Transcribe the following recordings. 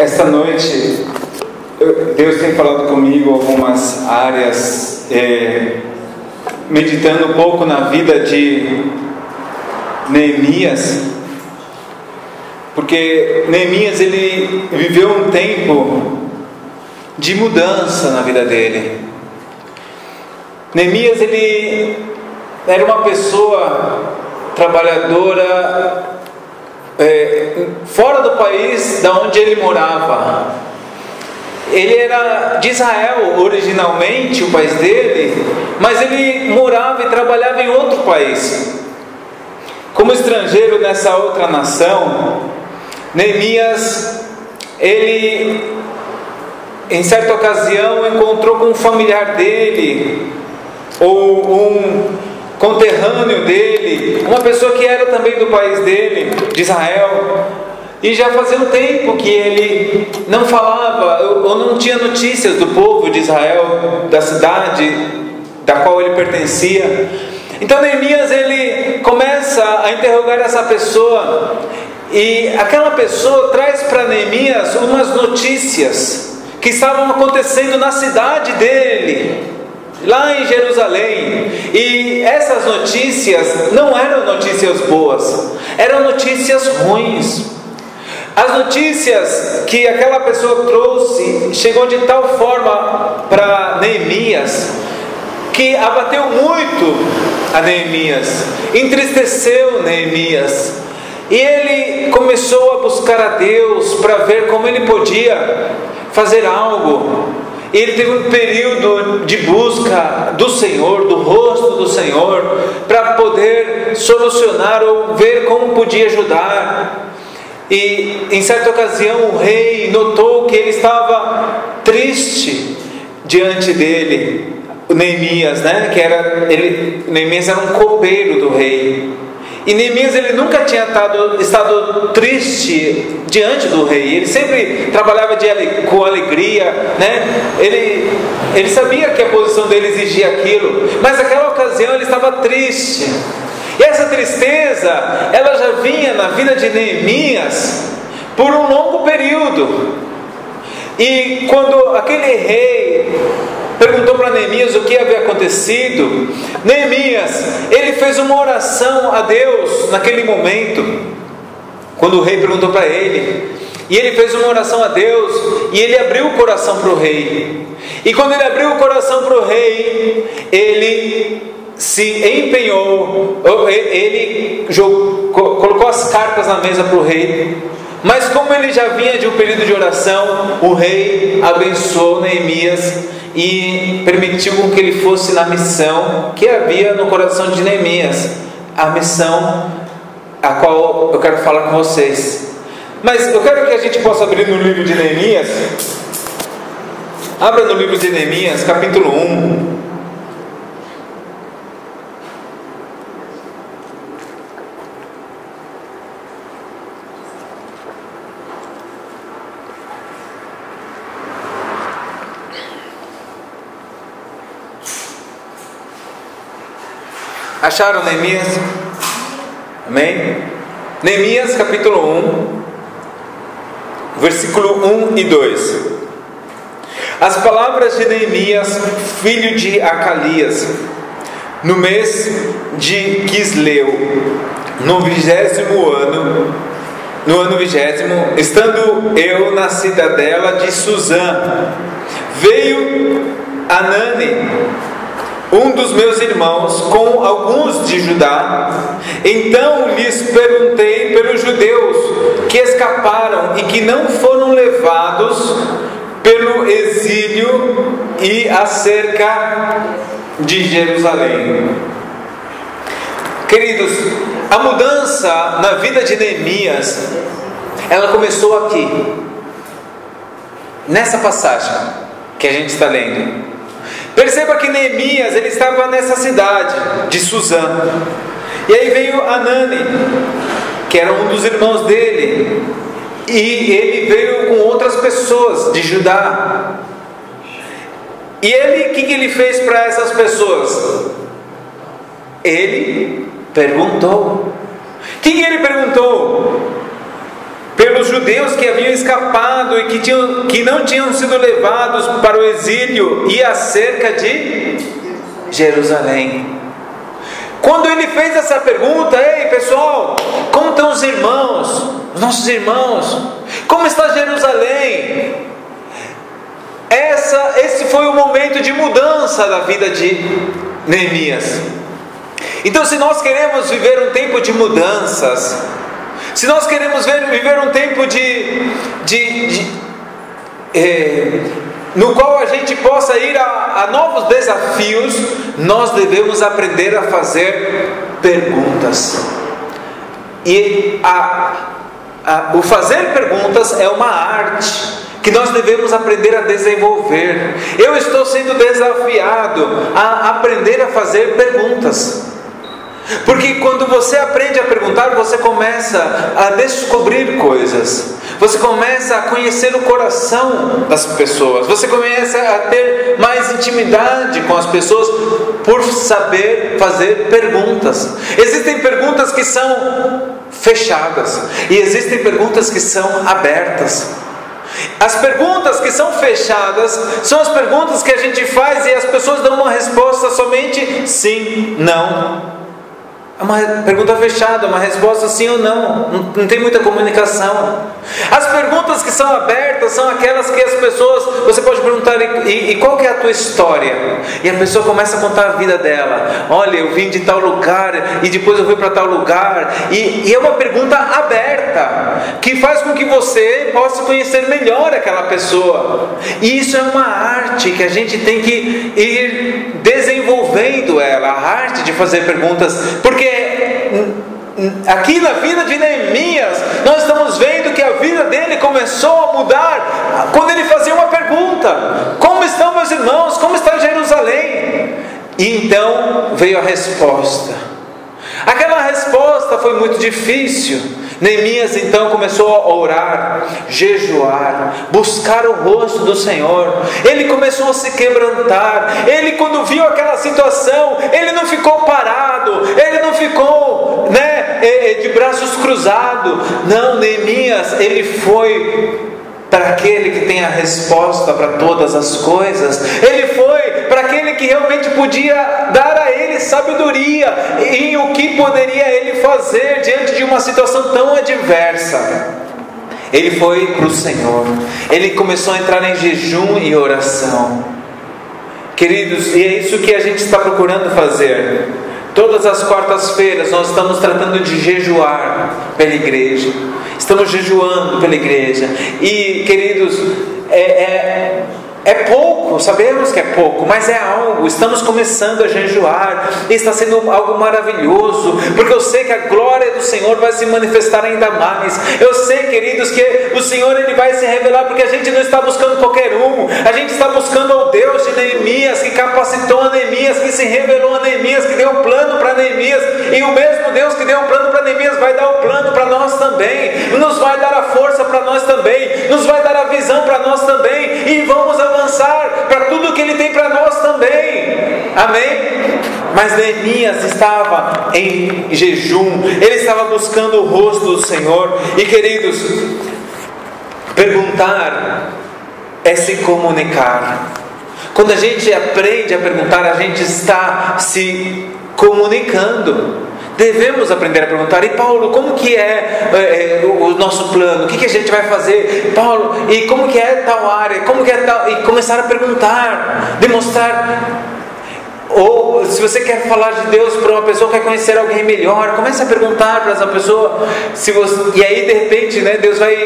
Esta noite, Deus tem falado comigo algumas áreas, meditando um pouco na vida de Neemias, porque Neemias ele viveu um tempo de mudança na vida dele. Neemias ele era uma pessoa trabalhadora, fora do país da onde ele morava. Ele era de Israel originalmente, o país dele, mas ele morava e trabalhava em outro país. Como estrangeiro nessa outra nação, Neemias, ele em certa ocasião encontrou com um familiar dele, ou um conterrâneo dele, uma pessoa que era também do país dele, de Israel, e já fazia um tempo que ele não falava ou não tinha notícias do povo de Israel, da cidade da qual ele pertencia. Então Neemias ele começa a interrogar essa pessoa, e aquela pessoa traz para Neemias umas notícias que estavam acontecendo na cidade dele, lá em Jerusalém. E essas notícias não eram notícias boas, eram notícias ruins. As notícias que aquela pessoa trouxe chegou de tal forma para Neemias que abateu muito a Neemias, entristeceu Neemias, e ele começou a buscar a Deus para ver como ele podia fazer algo. Ele teve um período de busca do Senhor, do rosto do Senhor, para poder solucionar ou ver como podia ajudar. E em certa ocasião o rei notou que ele estava triste diante dele, o Neemias, Neemias era um copeiro do rei. E Neemias ele nunca tinha estado triste diante do rei. Ele sempre trabalhava com alegria, Ele sabia que a posição dele exigia aquilo, mas naquela ocasião ele estava triste. E essa tristeza, ela já vinha na vida de Neemias por um longo período. E quando aquele rei perguntou para Neemias o que havia acontecido, Neemias, ele fez uma oração a Deus naquele momento, quando o rei perguntou para ele, e ele fez uma oração a Deus, e ele abriu o coração para o rei. E quando ele abriu o coração para o rei, ele se empenhou, ele colocou as cartas na mesa para o rei. Mas como ele já vinha de um período de oração, o rei abençoou Neemias e permitiu que ele fosse na missão que havia no coração de Neemias, a missão a qual eu quero falar com vocês. Mas eu quero que a gente possa abrir no livro de Neemias. Abra no livro de Neemias, capítulo 1. Acharam Neemias? Amém? Neemias capítulo 1, versículo 1 e 2. As palavras de Neemias, filho de Acalias, no mês de Quisleu, no ano 20º, estando eu na cidadela de Suzã, veio Anani, um dos meus irmãos, com alguns de Judá. Então lhes perguntei pelos judeus que escaparam e que não foram levados pelo exílio e acerca de Jerusalém. Queridos, a mudança na vida de Neemias, ela começou aqui, nessa passagem que a gente está lendo. Perceba que Neemias, ele estava nessa cidade de Suzã, e aí veio Anani, que era um dos irmãos dele, e ele veio com outras pessoas de Judá. E ele, o que ele fez para essas pessoas? Ele perguntou. O que ele perguntou? Pelos judeus que haviam escapado e que não tinham sido levados para o exílio e acerca de Jerusalém. Quando ele fez essa pergunta: ei pessoal, como estão os irmãos, os nossos irmãos? Como está Jerusalém? Esse foi o momento de mudança da vida de Neemias. Então, se nós queremos viver um tempo de mudanças, se nós queremos viver um tempo no qual a gente possa ir a novos desafios, nós devemos aprender a fazer perguntas. E o fazer perguntas é uma arte que nós devemos aprender a desenvolver. Eu estou sendo desafiado a aprender a fazer perguntas. Porque quando você aprende a perguntar, você começa a descobrir coisas. Você começa a conhecer o coração das pessoas. Você começa a ter mais intimidade com as pessoas por saber fazer perguntas. Existem perguntas que são fechadas e existem perguntas que são abertas. As perguntas que são fechadas são as perguntas que a gente faz e as pessoas dão uma resposta somente sim, não. É uma pergunta fechada, uma resposta sim ou não. Não tem muita comunicação. As perguntas que são abertas são aquelas que as pessoas, você pode perguntar: e qual que é a tua história? E a pessoa começa a contar a vida dela. Olha, eu vim de tal lugar e depois eu fui para tal lugar. E é uma pergunta aberta que faz com que você possa conhecer melhor aquela pessoa. E isso é uma arte que a gente tem que ir desenvolvendo ela, a arte de fazer perguntas, porque aqui na vida de Neemias, nós estamos vendo que a vida dele começou a mudar quando ele fazia uma pergunta: como estão meus irmãos? Como está Jerusalém? E então veio a resposta. Aquela resposta foi muito difícil. Neemias então começou a orar, jejuar, buscar o rosto do Senhor. Ele começou a se quebrantar. Ele, quando viu aquela situação, ele não ficou parado, ele não ficou de braços cruzados. Não, Neemias, ele foi para aquele que tem a resposta para todas as coisas. Ele foi para aquele que realmente podia dar a ele sabedoria em o que poderia ele fazer diante de uma situação tão adversa. Ele foi para o Senhor. Ele começou a entrar em jejum e oração. Queridos, e é isso que a gente está procurando fazer. Todas as quartas-feiras nós estamos tratando de jejuar pela igreja. Estamos jejuando pela igreja. E, queridos, é pouco, sabemos que é pouco, mas é algo. Estamos começando a jejuar e está sendo algo maravilhoso, porque eu sei que a glória do Senhor vai se manifestar ainda mais. Eu sei, queridos, que o Senhor ele vai se revelar, porque a gente não está buscando qualquer um. A gente está buscando o Deus de Neemias, que capacitou a Neemias, que se revelou a Neemias, que deu um plano para Neemias. E o mesmo Deus que deu um plano para Neemias vai dar o plano para nós também. Nos vai dar a força para nós também. Nos vai dar a visão para nós também. E vamos avançar para tudo que Ele tem para nós também. Amém? Mas Neemias estava em jejum. Ele estava buscando o rosto do Senhor. E, queridos, perguntar é se comunicar. Quando a gente aprende a perguntar, a gente está se comunicando. Devemos aprender a perguntar: e Paulo, como que é o nosso plano? O que a gente vai fazer? Paulo, e como que é tal área? Como que é tal? E começar a perguntar, demonstrar. Ou se você quer falar de Deus para uma pessoa, quer conhecer alguém melhor, comece a perguntar para essa pessoa. E aí de repente, Deus vai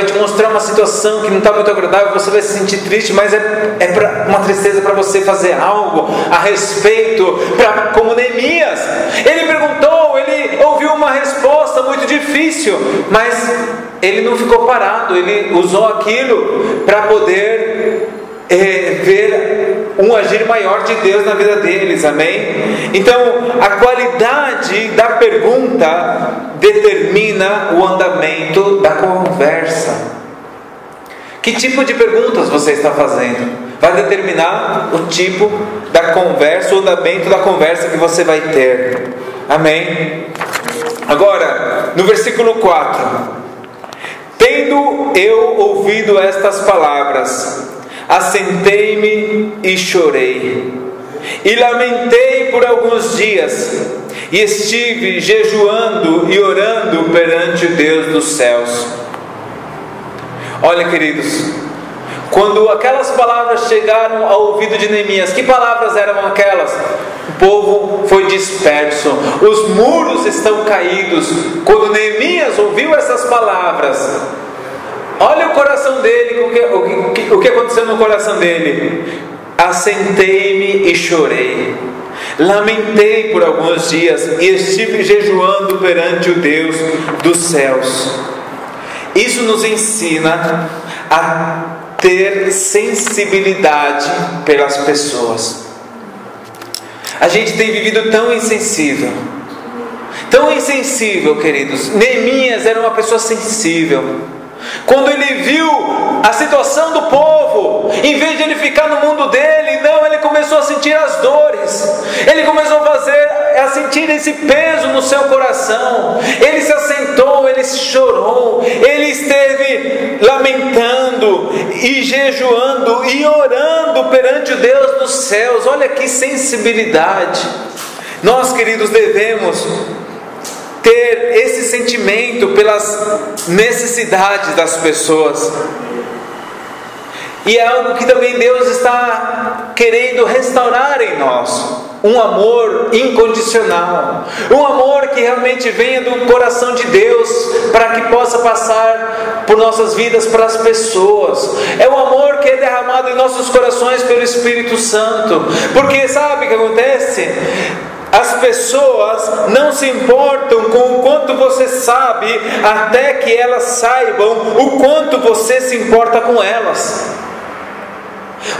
te mostrar uma situação que não está muito agradável. Você vai se sentir triste, mas é uma tristeza para você fazer algo a respeito. Como Neemias, ele perguntou, ele ouviu uma resposta muito difícil, mas ele não ficou parado. Ele usou aquilo para poder ver um agir maior de Deus na vida deles, amém? Então, a qualidade da pergunta determina o andamento da conversa. Que tipo de perguntas você está fazendo? Vai determinar o tipo da conversa, o andamento da conversa que você vai ter, amém? Agora, no versículo 4, eu, ouvido estas palavras, assentei-me e chorei, e lamentei por alguns dias, e estive jejuando e orando perante o Deus dos céus. Olha, queridos, quando aquelas palavras chegaram ao ouvido de Neemias, que palavras eram aquelas? O povo foi disperso, os muros estão caídos. Quando Neemias ouviu essas palavras, olha o coração dele, o que aconteceu no coração dele. Assentei-me e chorei, lamentei por alguns dias, e estive jejuando perante o Deus dos céus. Isso nos ensina a ter sensibilidade pelas pessoas. A gente tem vivido tão insensível, queridos. Neemias era uma pessoa sensível. Quando ele viu a situação do povo, em vez de ele ficar no mundo dele, não, ele começou a sentir as dores. Ele começou a sentir esse peso no seu coração. Ele se assentou, ele chorou, ele esteve lamentando e jejuando e orando perante o Deus dos céus. Olha que sensibilidade. Nós, queridos, devemos ter esse sentimento pelas necessidades das pessoas. E é algo que também Deus está querendo restaurar em nós. Um amor incondicional. Um amor que realmente venha do coração de Deus, para que possa passar por nossas vidas para as pessoas. É um amor que é derramado em nossos corações pelo Espírito Santo. Porque sabe o que acontece? As pessoas não se importam com o quanto você sabe, até que elas saibam o quanto você se importa com elas.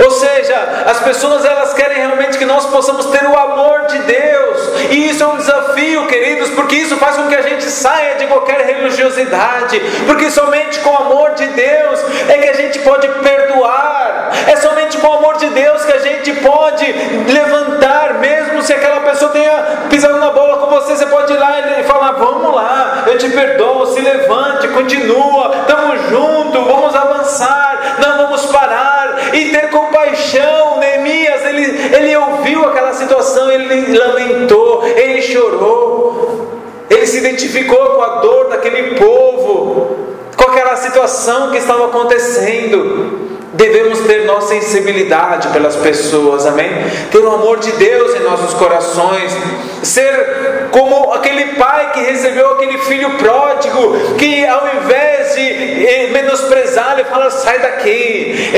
Ou seja, as pessoas elas querem realmente que nós possamos ter o amor de Deus. E isso é um desafio, queridos, porque isso faz com que a gente saia de qualquer religiosidade. Porque somente com o amor de Deus é que a gente pode perdoar. É somente com o amor de Deus que a gente pode levantar, mesmo se aquela pessoa tenha pisado na bola com você. Você pode ir lá e falar: vamos lá, eu te perdoo, se levante, continua, estamos juntos, vamos avançar, não vamos parar. E ter compaixão. Neemias, ele ouviu aquela situação, ele lamentou, ele chorou, ele se identificou com a dor daquele povo, com aquela situação que estava acontecendo. Devemos ter nossa sensibilidade pelas pessoas, amém? Ter o amor de Deus em nossos corações, ser como aquele pai que recebeu aquele filho pródigo, que ao invés de menosprezar, ele fala: sai daqui,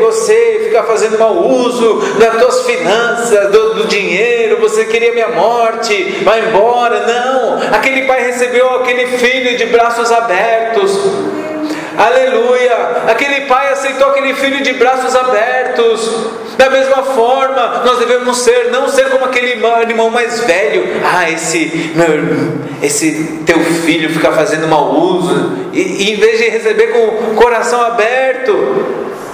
você fica fazendo mau uso das tuas finanças, do dinheiro, você queria minha morte, vai embora. Não, aquele pai recebeu aquele filho de braços abertos. Aleluia! Aquele pai aceitou aquele filho de braços abertos. Da mesma forma, nós devemos ser, não ser como aquele irmão mais velho. Esse teu filho fica fazendo mau uso. E em vez de receber com o coração aberto,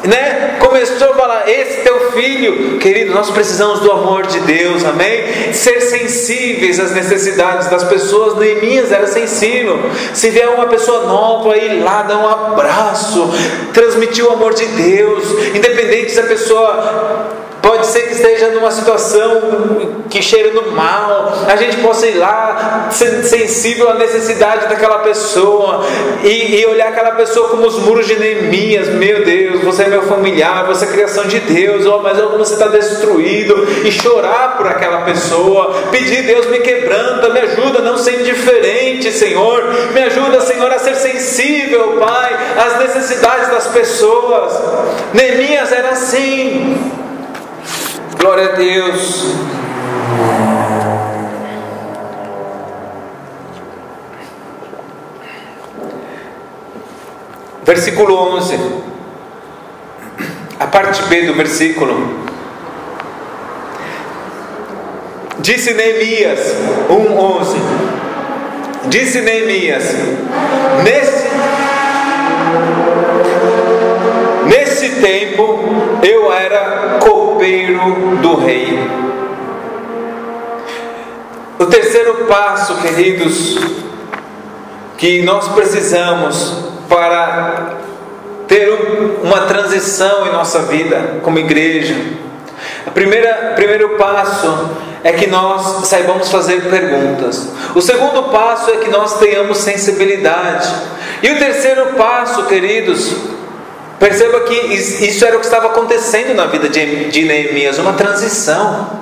né? Começou a falar: esse teu filho. Querido, nós precisamos do amor de Deus, amém? Ser sensíveis às necessidades das pessoas. Neemias era sensível. Se vier uma pessoa nova, ir lá, dar um abraço, transmitir o amor de Deus, independente se a pessoa pode ser que esteja numa situação que cheira no mal, a gente possa ir lá, ser sensível à necessidade daquela pessoa, e olhar aquela pessoa como os muros de Neemias. Meu Deus, você é meu familiar, você é criação de Deus, mas você está destruído, e chorar por aquela pessoa, pedir: Deus, me quebranta, me ajuda a não ser indiferente, Senhor, me ajuda, Senhor, a ser sensível, Pai, às necessidades das pessoas. Neemias era assim. Glória a Deus. Versículo 11, a parte B do versículo. Disse Neemias, 1:11. Disse Neemias: nesse tempo eu era copeiro do rei. O terceiro passo, queridos, que nós precisamos para ter uma transição em nossa vida como igreja. O primeiro passo é que nós saibamos fazer perguntas. O segundo passo é que nós tenhamos sensibilidade. E o terceiro passo, queridos, perceba que isso era o que estava acontecendo na vida de Neemias, uma transição.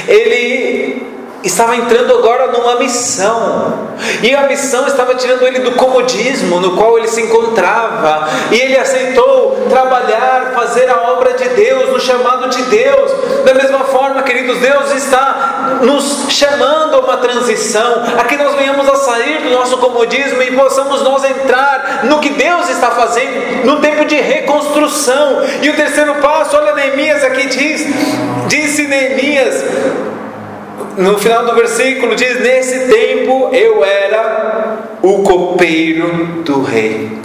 Ele estava entrando agora numa missão, e a missão estava tirando ele do comodismo no qual ele se encontrava, e ele aceitou trabalhar, fazer a obra de Deus, no chamado de Deus. Da mesma forma, queridos, Deus está nos chamando a uma transição, a que nós venhamos a sair do nosso comodismo e possamos nós entrar no que Deus está fazendo, no tempo de reconstrução. E o terceiro passo, olha, Neemias aqui disse Neemias, no final do versículo diz: nesse tempo eu era o copeiro do rei.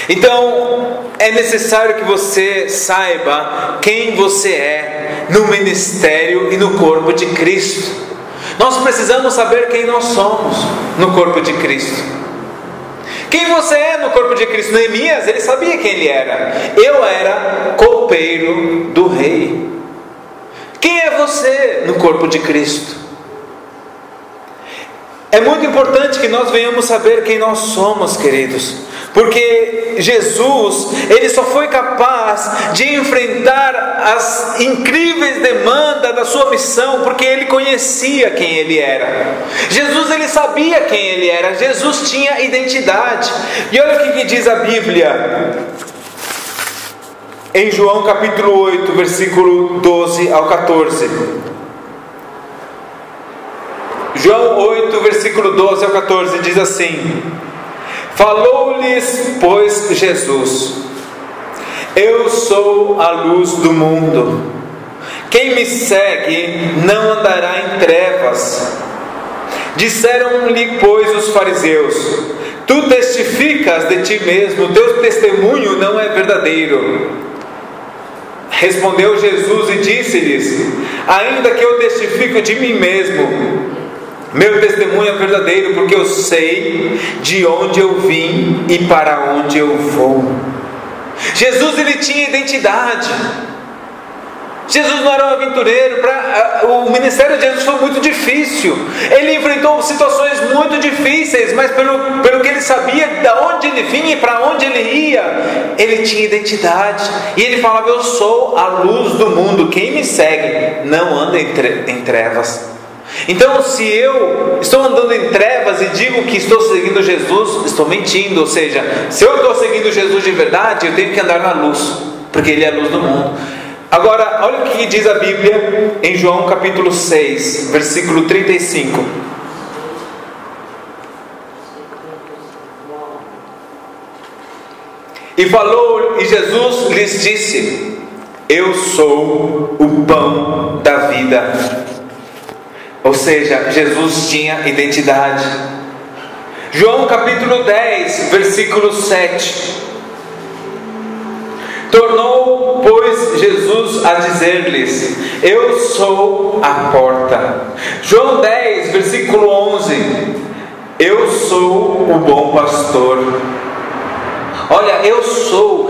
Então é necessário que você saiba quem você é no ministério e no corpo de Cristo. Nós precisamos saber quem nós somos no corpo de Cristo. Quem você é no corpo de Cristo? Neemias, ele sabia quem ele era. Eu era copeiro do rei. Quem é você no corpo de Cristo? É muito importante que nós venhamos saber quem nós somos, queridos, porque Jesus, ele só foi capaz de enfrentar as incríveis demandas da sua missão, porque ele conhecia quem ele era. Jesus, ele sabia quem ele era. Jesus tinha identidade. E olha o que diz a Bíblia em João capítulo 8, versículo 12 ao 14. João 8, versículo 12 ao 14 diz assim: falou-lhes, pois, Jesus: eu sou a luz do mundo. Quem me segue não andará em trevas. Disseram-lhe, pois, os fariseus: tu testificas de ti mesmo, teu testemunho não é verdadeiro. Respondeu Jesus e disse-lhes: ainda que eu testifique de mim mesmo, meu testemunho é verdadeiro, porque eu sei de onde eu vim e para onde eu vou. Jesus, ele tinha identidade. Jesus não era um aventureiro. O ministério de Jesus foi muito difícil. Ele enfrentou situações muito difíceis, mas pelo que ele sabia de onde ele vinha e para onde ele ia, ele tinha identidade. E ele falava: eu sou a luz do mundo. Quem me segue não anda em trevas. Então, se eu estou andando em trevas e digo que estou seguindo Jesus, estou mentindo. Ou seja, se eu estou seguindo Jesus de verdade, eu tenho que andar na luz, porque ele é a luz do mundo. Agora, olha o que diz a Bíblia em João capítulo 6, versículo 35. E Jesus lhes disse: eu sou o pão da vida. Ou seja, Jesus tinha identidade. João capítulo 10, versículo 7. Tornou, pois, Jesus a dizer-lhes: eu sou a porta. João 10, versículo 11. Eu sou o bom pastor. Olha, eu sou.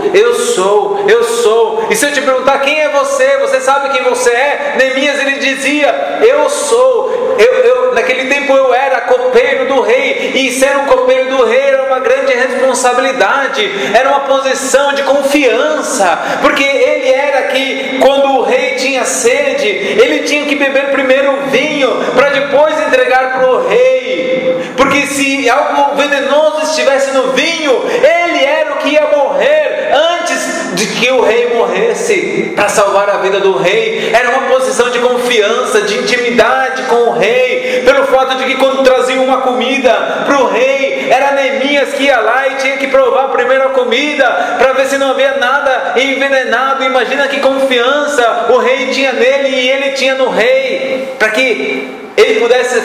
E se eu te perguntar quem é você, você sabe quem você é? Neemias, ele dizia: eu sou. Naquele tempo eu era copeiro do rei, e ser um copeiro do rei era uma grande responsabilidade, era uma posição de confiança, porque ele era que, quando o rei tinha sede, ele tinha que beber primeiro o vinho, para depois entregar para o rei, porque se algo venenoso estivesse no vinho, ele era o que ia morrer antes de que o rei morresse, para salvar a vida do rei. Era uma posição de confiança, de intimidade com o rei, pelo fato de que quando traziam uma comida para o rei, era Neemias que ia lá e tinha que provar primeiro a comida, para ver se não havia nada envenenado. Imagina que confiança o rei tinha nele e ele tinha no rei, para que ele pudesse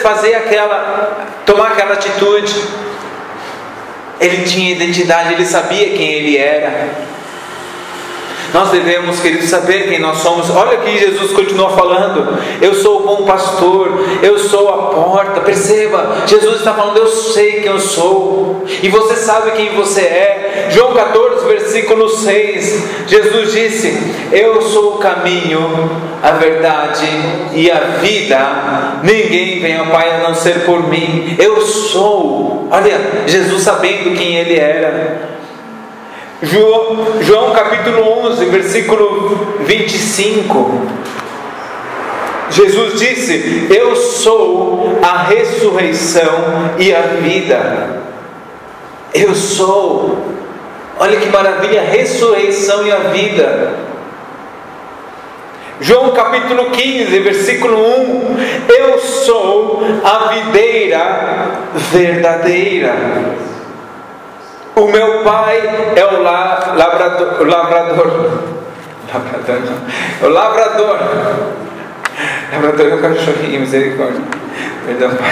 tomar aquela atitude. Ele tinha identidade, ele sabia quem ele era. Nós devemos, queridos, saber quem nós somos. Olha que Jesus continua falando: eu sou o bom pastor, eu sou a porta. Perceba, Jesus está falando: eu sei quem eu sou, e você sabe quem você é. Nazaré. João 14, versículo 6, Jesus disse: eu sou o caminho, a verdade e a vida. Ninguém vem ao Pai a não ser por mim. Eu sou. Olha, Jesus sabendo quem Ele era. João capítulo 11, versículo 25, Jesus disse: eu sou a ressurreição e a vida. Eu sou. Olha que maravilha, a ressurreição e a vida. João capítulo 15, versículo 1: eu sou a videira verdadeira. O meu pai é o lavrador. Lavrador é um cachorrinho, misericórdia. Perdão, pai.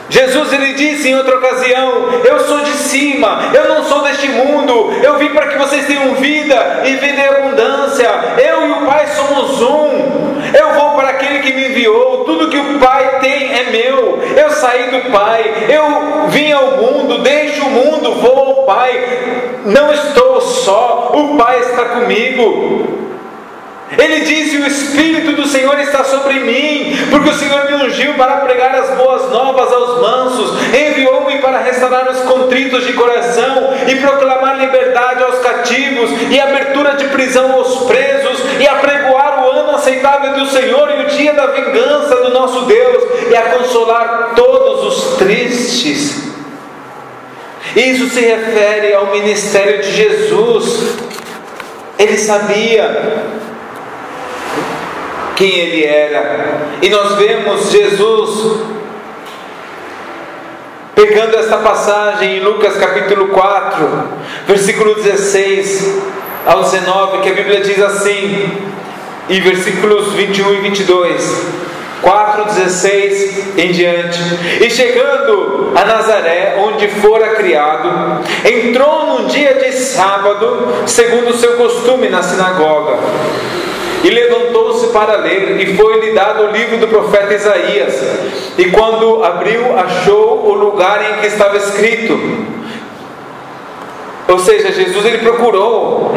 Jesus, ele disse em outra ocasião: eu sou de cima, eu não sou deste mundo, eu vim para que vocês tenham vida e vida em abundância. Eu e o Pai somos um. Eu vou para aquele que me enviou. Tudo que o Pai tem é meu. Eu saí do Pai, eu vim ao mundo, deixo o mundo, vou ao Pai. Não estou só, o Pai está comigo. Ele disse: o Espírito do Senhor está sobre mim, porque o Senhor me ungiu para pregar as boas novas aos mansos, enviou-me para restaurar os contritos de coração e proclamar liberdade aos cativos e abertura de prisão aos presos, e apregoar o ano aceitável do Senhor e o dia da vingança do nosso Deus, e a consolar todos os tristes. Isso se refere ao ministério de Jesus. Ele sabia quem Ele era, e nós vemos Jesus pegando esta passagem em Lucas capítulo 4, versículo 16 ao 19, que a Bíblia diz assim, e versículos 21 e 22, 4:16 em diante: e chegando a Nazaré, onde fora criado, entrou num dia de sábado, segundo o seu costume, na sinagoga, e levantou-se para ler, e foi-lhe dado o livro do profeta Isaías. E quando abriu, achou o lugar em que estava escrito. Ou seja, Jesus, ele procurou,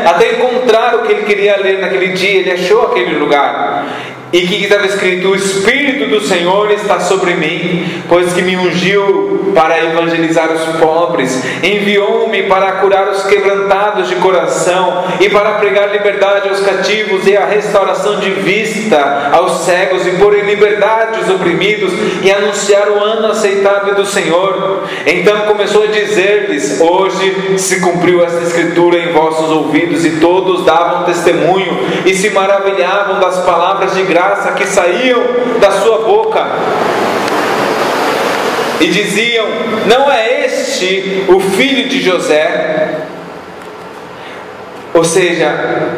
até encontrar o que ele queria ler naquele dia. Ele achou aquele lugar. E que estava escrito: o Espírito do Senhor está sobre mim, pois que me ungiu para evangelizar os pobres, enviou-me para curar os quebrantados de coração, e para pregar liberdade aos cativos, e a restauração de vista aos cegos, e pôr em liberdade os oprimidos, e anunciar o ano aceitável do Senhor. Então começou a dizer-lhes: hoje se cumpriu esta escritura em vossos ouvidos. E todos davam testemunho e se maravilhavam das palavras de graça que saíam da sua boca, e diziam: não é este o filho de José? Ou seja,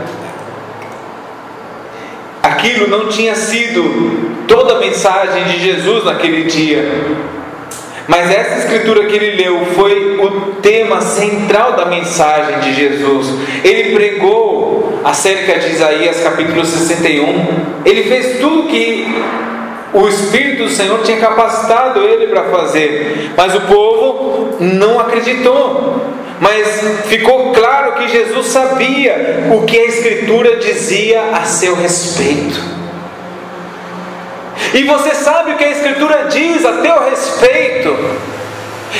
aquilo não tinha sido toda a mensagem de Jesus naquele dia, mas essa escritura que ele leu foi o tema central da mensagem de Jesus. Ele pregou acerca de Isaías capítulo 61. Ele fez tudo que o Espírito do Senhor tinha capacitado ele para fazer, mas o povo não acreditou. Mas ficou claro que Jesus sabia o que a escritura dizia a seu respeito. E você sabe o que a Escritura diz a teu respeito?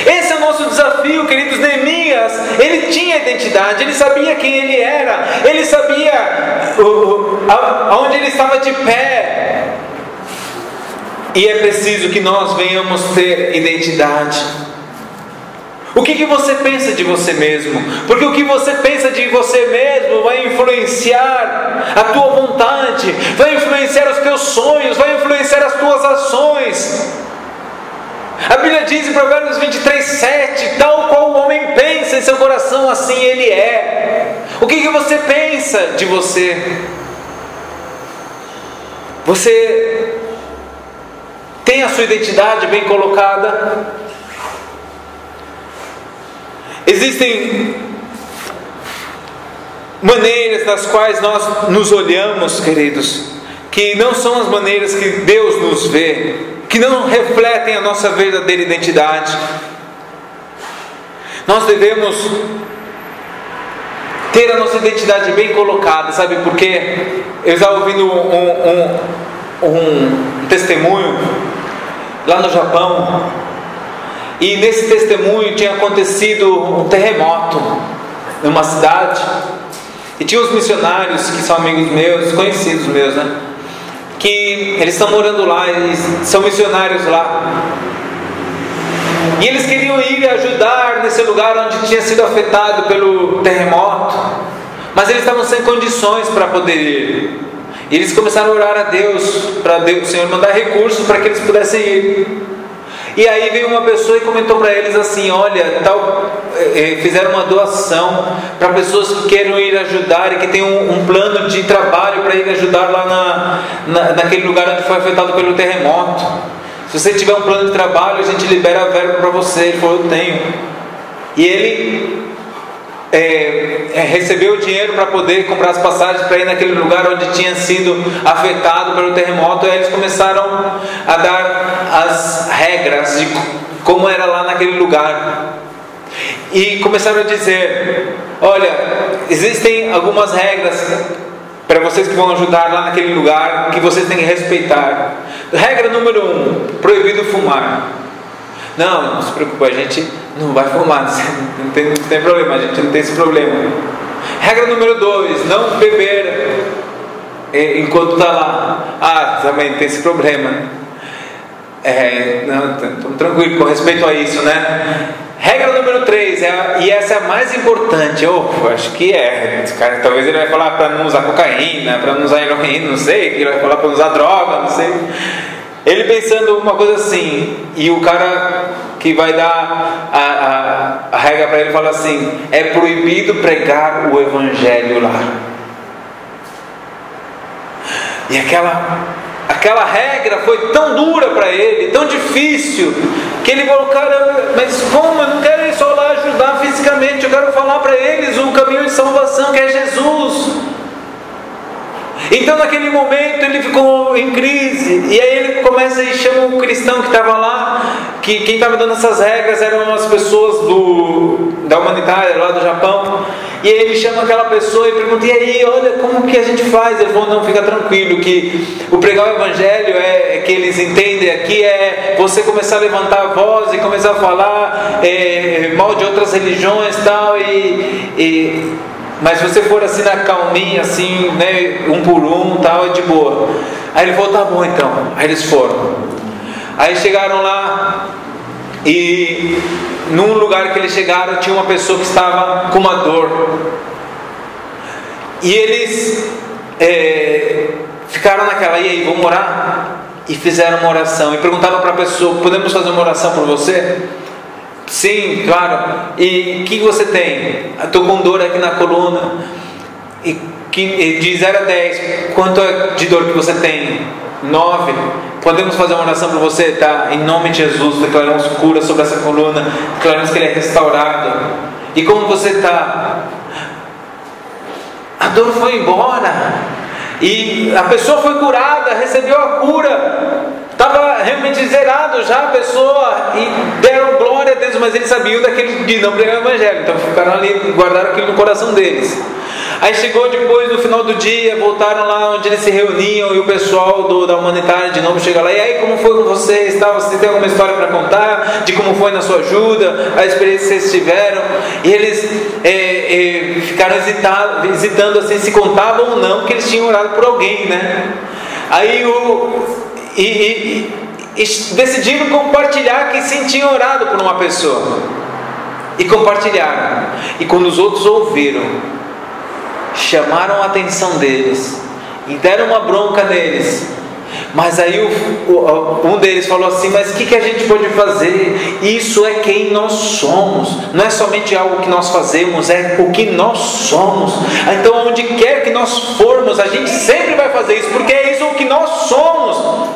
Esse é o nosso desafio, queridos. Neemias, ele tinha identidade, ele sabia quem ele era, ele sabia aonde ele estava de pé. E é preciso que nós venhamos ter identidade. O que você pensa de você mesmo? Porque o que você pensa de você mesmo vai influenciar a tua vontade, vai influenciar os teus sonhos, vai influenciar as tuas ações. A Bíblia diz em Provérbios 23:7: tal qual o homem pensa em seu coração, assim ele é. O que você pensa de você? Você tem a sua identidade bem colocada? Existem maneiras nas quais nós nos olhamos, queridos, que não são as maneiras que Deus nos vê, que não refletem a nossa verdadeira identidade. Nós devemos ter a nossa identidade bem colocada, sabe por quê? Eu estava ouvindo um testemunho lá no Japão, e nesse testemunho tinha acontecido um terremoto numa cidade, e tinha os missionários que são amigos meus, conhecidos meus, né? Que eles estão morando lá, eles são missionários lá, e eles queriam ir ajudar nesse lugar onde tinha sido afetado pelo terremoto, mas eles estavam sem condições para poder ir. E eles começaram a orar a Deus, para o Senhor mandar recursos para que eles pudessem ir. E aí veio uma pessoa e comentou para eles assim: olha, fizeram uma doação para pessoas que queiram ir ajudar e que tem um plano de trabalho para ir ajudar lá naquele lugar onde foi afetado pelo terremoto. Se você tiver um plano de trabalho, a gente libera a verba para você. Ele falou: eu tenho. E ele recebeu o dinheiro para poder comprar as passagens para ir naquele lugar onde tinha sido afetado pelo terremoto. E aí eles começaram a dar as regras de como era lá naquele lugar, e começaram a dizer: olha, existem algumas regras para vocês que vão ajudar lá naquele lugar, que vocês têm que respeitar. Regra número 1, proibido fumar. Não se preocupe, a gente não vai fumar, não tem problema, a gente não tem esse problema. Regra número 2, não beber enquanto está lá. Também tem esse problema. Não, estamos tranquilos com respeito a isso, né? Regra número 3, e essa é a mais importante. Acho que talvez ele vai falar para não usar cocaína, para não usar heroína, não sei. Ele vai falar para não usar droga, não sei. Ele pensando uma coisa assim, e o cara que vai dar a regra para ele fala assim: é proibido pregar o evangelho lá. E aquela regra foi tão dura para ele, tão difícil, que ele falou: cara, mas como? Eu não quero ir só lá ajudar fisicamente, eu quero falar para eles o caminho de salvação, que é Jesus. Então naquele momento ele ficou em crise, e aí ele começa e chama um cristão que estava lá, que quem estava dando essas regras eram as pessoas da humanitária lá do Japão. E aí ele chama aquela pessoa e pergunta: e aí, olha, como que a gente faz? Ele falou: não, fica tranquilo, que o pregar o evangelho que eles entendem aqui é você começar a levantar a voz e começar a falar mal de outras religiões e tal, mas se você for assim na calminha, assim, né, um por um, tal, é de boa. Aí ele falou: tá bom então. Aí eles foram. Aí chegaram lá, e num lugar que eles chegaram tinha uma pessoa que estava com uma dor. E eles ficaram naquela: e aí, vamos orar? E fizeram uma oração. E perguntaram para a pessoa: podemos fazer uma oração por você? Sim, claro. E o que você tem? Estou com dor aqui na coluna. E de 0 a 10, quanto é de dor que você tem? 9. Podemos fazer uma oração para você? Tá? Em nome de Jesus, declaramos cura sobre essa coluna, declaramos que ele é restaurado. E como você está? A dor foi embora, e a pessoa foi curada, recebeu a cura. Estava realmente zerado já a pessoa, e deram glória a Deus, mas eles sabiam daquele de não pregar o evangelho, então ficaram ali, guardaram aquilo no coração deles. Aí chegou depois, no final do dia, voltaram lá onde eles se reuniam, e o pessoal da humanitária de novo chega lá: e aí, como foi com vocês? Você tem alguma história para contar de como foi na sua ajuda, a experiência que vocês tiveram? E eles ficaram hesitando assim, se contavam ou não que eles tinham orado por alguém, né? Aí e decidiram compartilhar que sim, tinham orado por uma pessoa, e compartilharam. E quando os outros ouviram, chamaram a atenção deles e deram uma bronca neles. Mas aí um deles falou assim: mas o que a gente pode fazer? Isso é quem nós somos, não é somente algo que nós fazemos, é o que nós somos. Então onde quer que nós formos, a gente sempre vai fazer isso, porque é isso o que nós somos.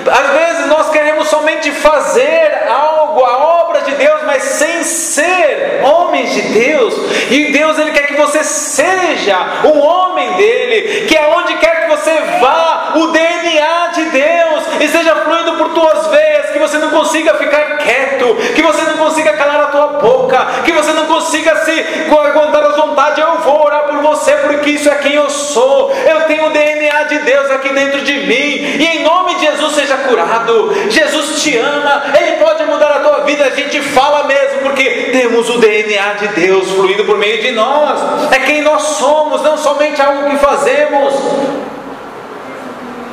Às vezes nós queremos somente fazer algo, a obra de Deus, mas sem ser homens de Deus. E Deus, Ele quer que você seja um homem dele, que aonde quer que você vá, o DNA de Deus esteja seja fluindo por tuas veias, que você não consiga ficar quieto, que você não consiga calar a tua boca, que você não consiga se aguentar as vontades. Eu vou orar por você, porque isso é quem eu sou. Eu tenho o DNA de Deus aqui dentro de mim, e em nome de Jesus seja curado. Jesus te ama, Ele pode mudar a tua vida. A gente fala mesmo, porque temos o DNA de Deus fluindo por meio de nós. É quem nós somos, não somente algo que fazemos.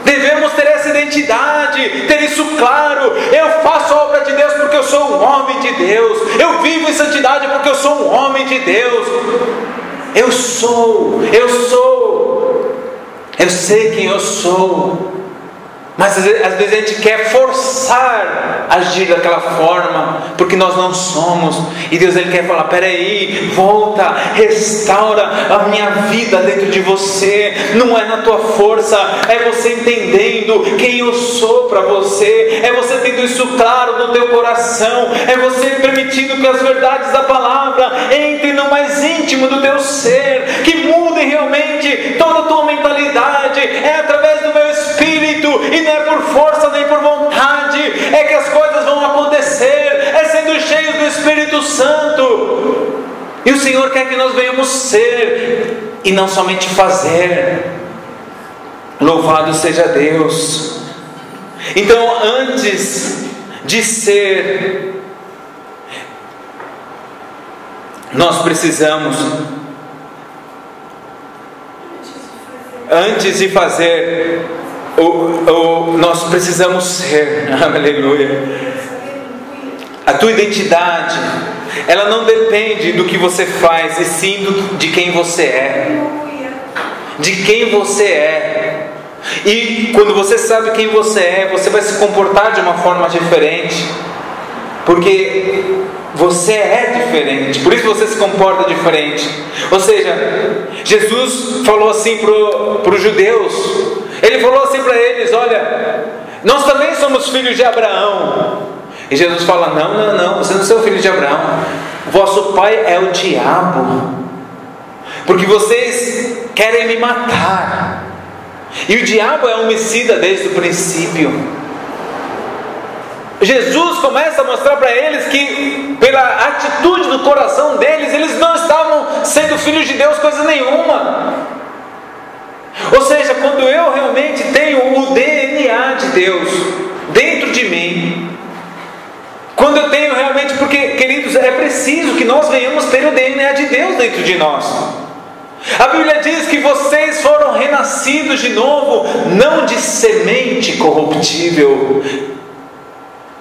Devemos ter essa identidade, ter isso claro. Eu faço a obra de Deus porque eu sou um homem de Deus. Eu vivo em santidade porque eu sou um homem de Deus. Eu sei quem eu sou. Mas às vezes a gente quer forçar a agir daquela forma, porque nós não somos. E Deus, Ele quer falar: peraí, volta, restaura a minha vida dentro de você. Não é na tua força, é você entendendo quem eu sou para você, é você tendo isso claro no teu coração, é você permitindo que as verdades da palavra entrem no mais íntimo do teu ser, que mudem realmente toda a tua mentalidade. É através do meu espírito, e não é por força nem por vontade, é que as coisas vão acontecer, é sendo cheios do Espírito Santo. E o Senhor quer que nós venhamos ser, e não somente fazer. Louvado seja Deus. Então, antes de ser, nós precisamos, antes de fazer, nós precisamos ser. Aleluia. A tua identidade, ela não depende do que você faz, e sim de quem você é. De quem você é. E quando você sabe quem você é, você vai se comportar de uma forma diferente, porque você é diferente, por isso você se comporta diferente. Ou seja, Jesus falou assim para os judeus. Ele falou assim para eles: olha, nós também somos filhos de Abraão. E Jesus fala: não, vocês não são filhos de Abraão. Vosso pai é o diabo, porque vocês querem me matar. E o diabo é homicida desde o princípio. Jesus começa a mostrar para eles que, pela atitude do coração deles, eles não estavam sendo filhos de Deus coisa nenhuma. Ou seja, quando eu realmente tenho o DNA de Deus dentro de mim, quando eu tenho realmente, porque, queridos, é preciso que nós venhamos ter o DNA de Deus dentro de nós. A Bíblia diz que vocês foram renascidos de novo, não de semente corruptível,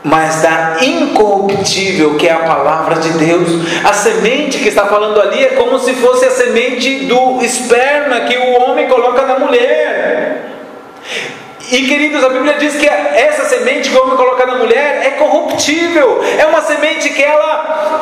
mas da incorruptível, que é a palavra de Deus. A semente que está falando ali é como se fosse a semente do esperma que o homem coloca na mulher. E, queridos, a Bíblia diz que essa semente que o homem coloca na mulher é corruptível. É uma semente que ela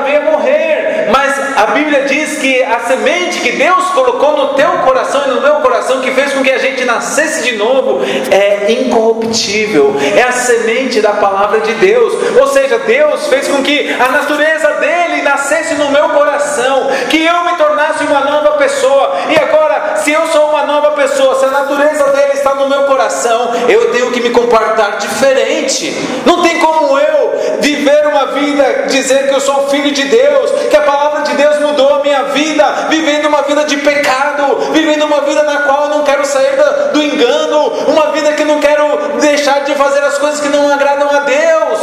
veio a morrer. Mas a Bíblia diz que a semente que Deus colocou no teu coração e no meu coração, que fez com que a gente nascesse de novo, é incorruptível. É a semente da palavra de Deus. Ou seja, Deus fez com que a natureza dele nascesse no meu coração, que eu me tornasse uma nova pessoa. E agora, se eu sou uma nova pessoa, se a natureza dele está no meu coração, eu tenho que me comportar diferente. Não tem como eu viver uma vida, dizer que eu sou filho de Deus, que a palavra de Deus mudou a minha vida, vivendo uma vida de pecado, vivendo uma vida na qual eu não quero sair do engano, uma vida que não quero deixar de fazer as coisas que não agradam a Deus.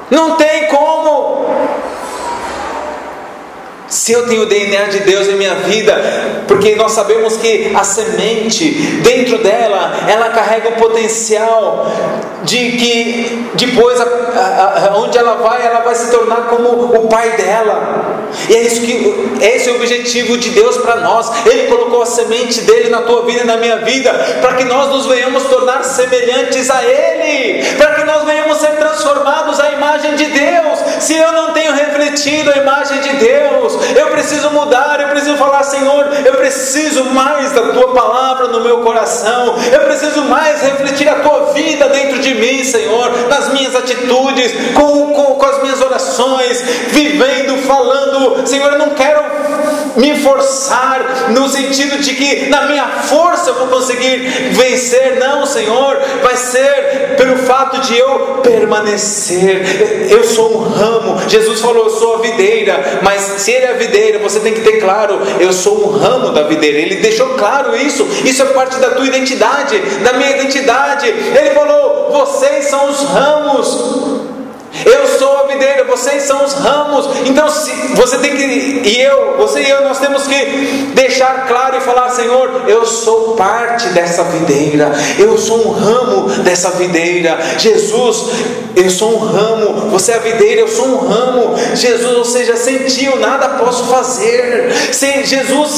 Não tem como. Se eu tenho o DNA de Deus em minha vida, porque nós sabemos que a semente, dentro dela, ela carrega um potencial de que depois, onde ela vai se tornar como o pai dela. E esse é o objetivo de Deus para nós. Ele colocou a semente dele na tua vida e na minha vida, para que nós nos venhamos tornar semelhantes a Ele, para que nós venhamos ser transformados à imagem de Deus. Se eu não tenho refletido a imagem de Deus, eu preciso mudar, eu preciso falar: Senhor, eu preciso mais da Tua palavra no meu coração, eu preciso mais refletir a Tua vida dentro de mim, Senhor, nas minhas atitudes, com as minhas orações, vivendo, falando. Senhor, eu não quero me forçar no sentido de que na minha força eu vou conseguir vencer. Não, Senhor, vai ser pelo fato de eu permanecer. Eu sou um ramo. Jesus falou: eu sou a videira. Mas se Ele é a videira, você tem que ter claro: eu sou um ramo da videira. Ele deixou claro isso. Isso é parte da tua identidade, da minha identidade. Ele falou: vocês são os ramos. Eu sou a videira, vocês são os ramos. Então você tem que, você e eu, nós temos que deixar claro e falar: Senhor, eu sou parte dessa videira, eu sou um ramo dessa videira. Jesus, eu sou um ramo, você é a videira, eu sou um ramo. Jesus, ou seja, sem ti eu nada posso fazer. Jesus,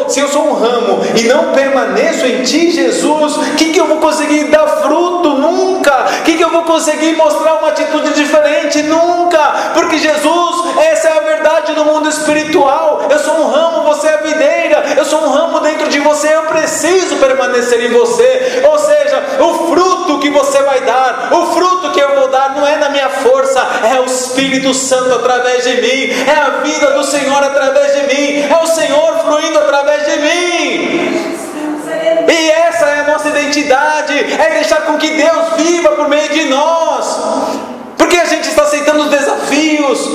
se eu sou um ramo e não permaneço em ti, Jesus, o que eu vou conseguir dar fruto? Nunca. O que eu vou conseguir mostrar uma atitude diferente? Nunca. Porque Jesus, essa é a verdade do mundo espiritual. Eu sou um ramo, você é a videira. Eu sou um ramo dentro de você, eu preciso permanecer em você. Ou seja, o fruto que você vai dar, o fruto que eu vou dar, não é na minha força, é o Espírito Santo através de mim, é a vida do Senhor através de mim, é o Senhor fluindo através de mim. E essa é a nossa identidade, é deixar com que Deus viva por meio de nós. Porque a gente está aceitando os desafios,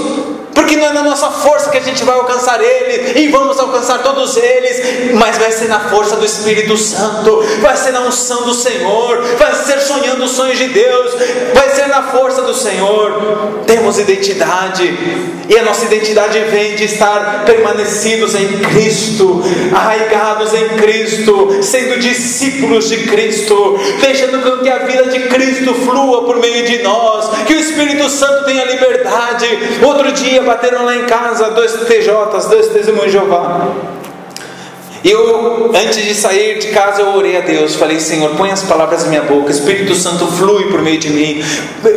porque não é na nossa força que a gente vai alcançar eles, e vamos alcançar todos eles, mas vai ser na força do Espírito Santo, vai ser na unção do Senhor, vai ser sonhando os sonhos de Deus, vai ser na força do Senhor. Temos identidade, e a nossa identidade vem de estar permanecidos em Cristo, arraigados em Cristo, sendo discípulos de Cristo, deixando com que a vida de Cristo flua por meio de nós, que o Espírito Santo tenha liberdade. Outro dia bateram lá em casa 2 TJs, 2 testemunhos de Jeová. E eu, antes de sair de casa, eu orei a Deus, falei: Senhor, põe as palavras na minha boca, Espírito Santo flui por meio de mim,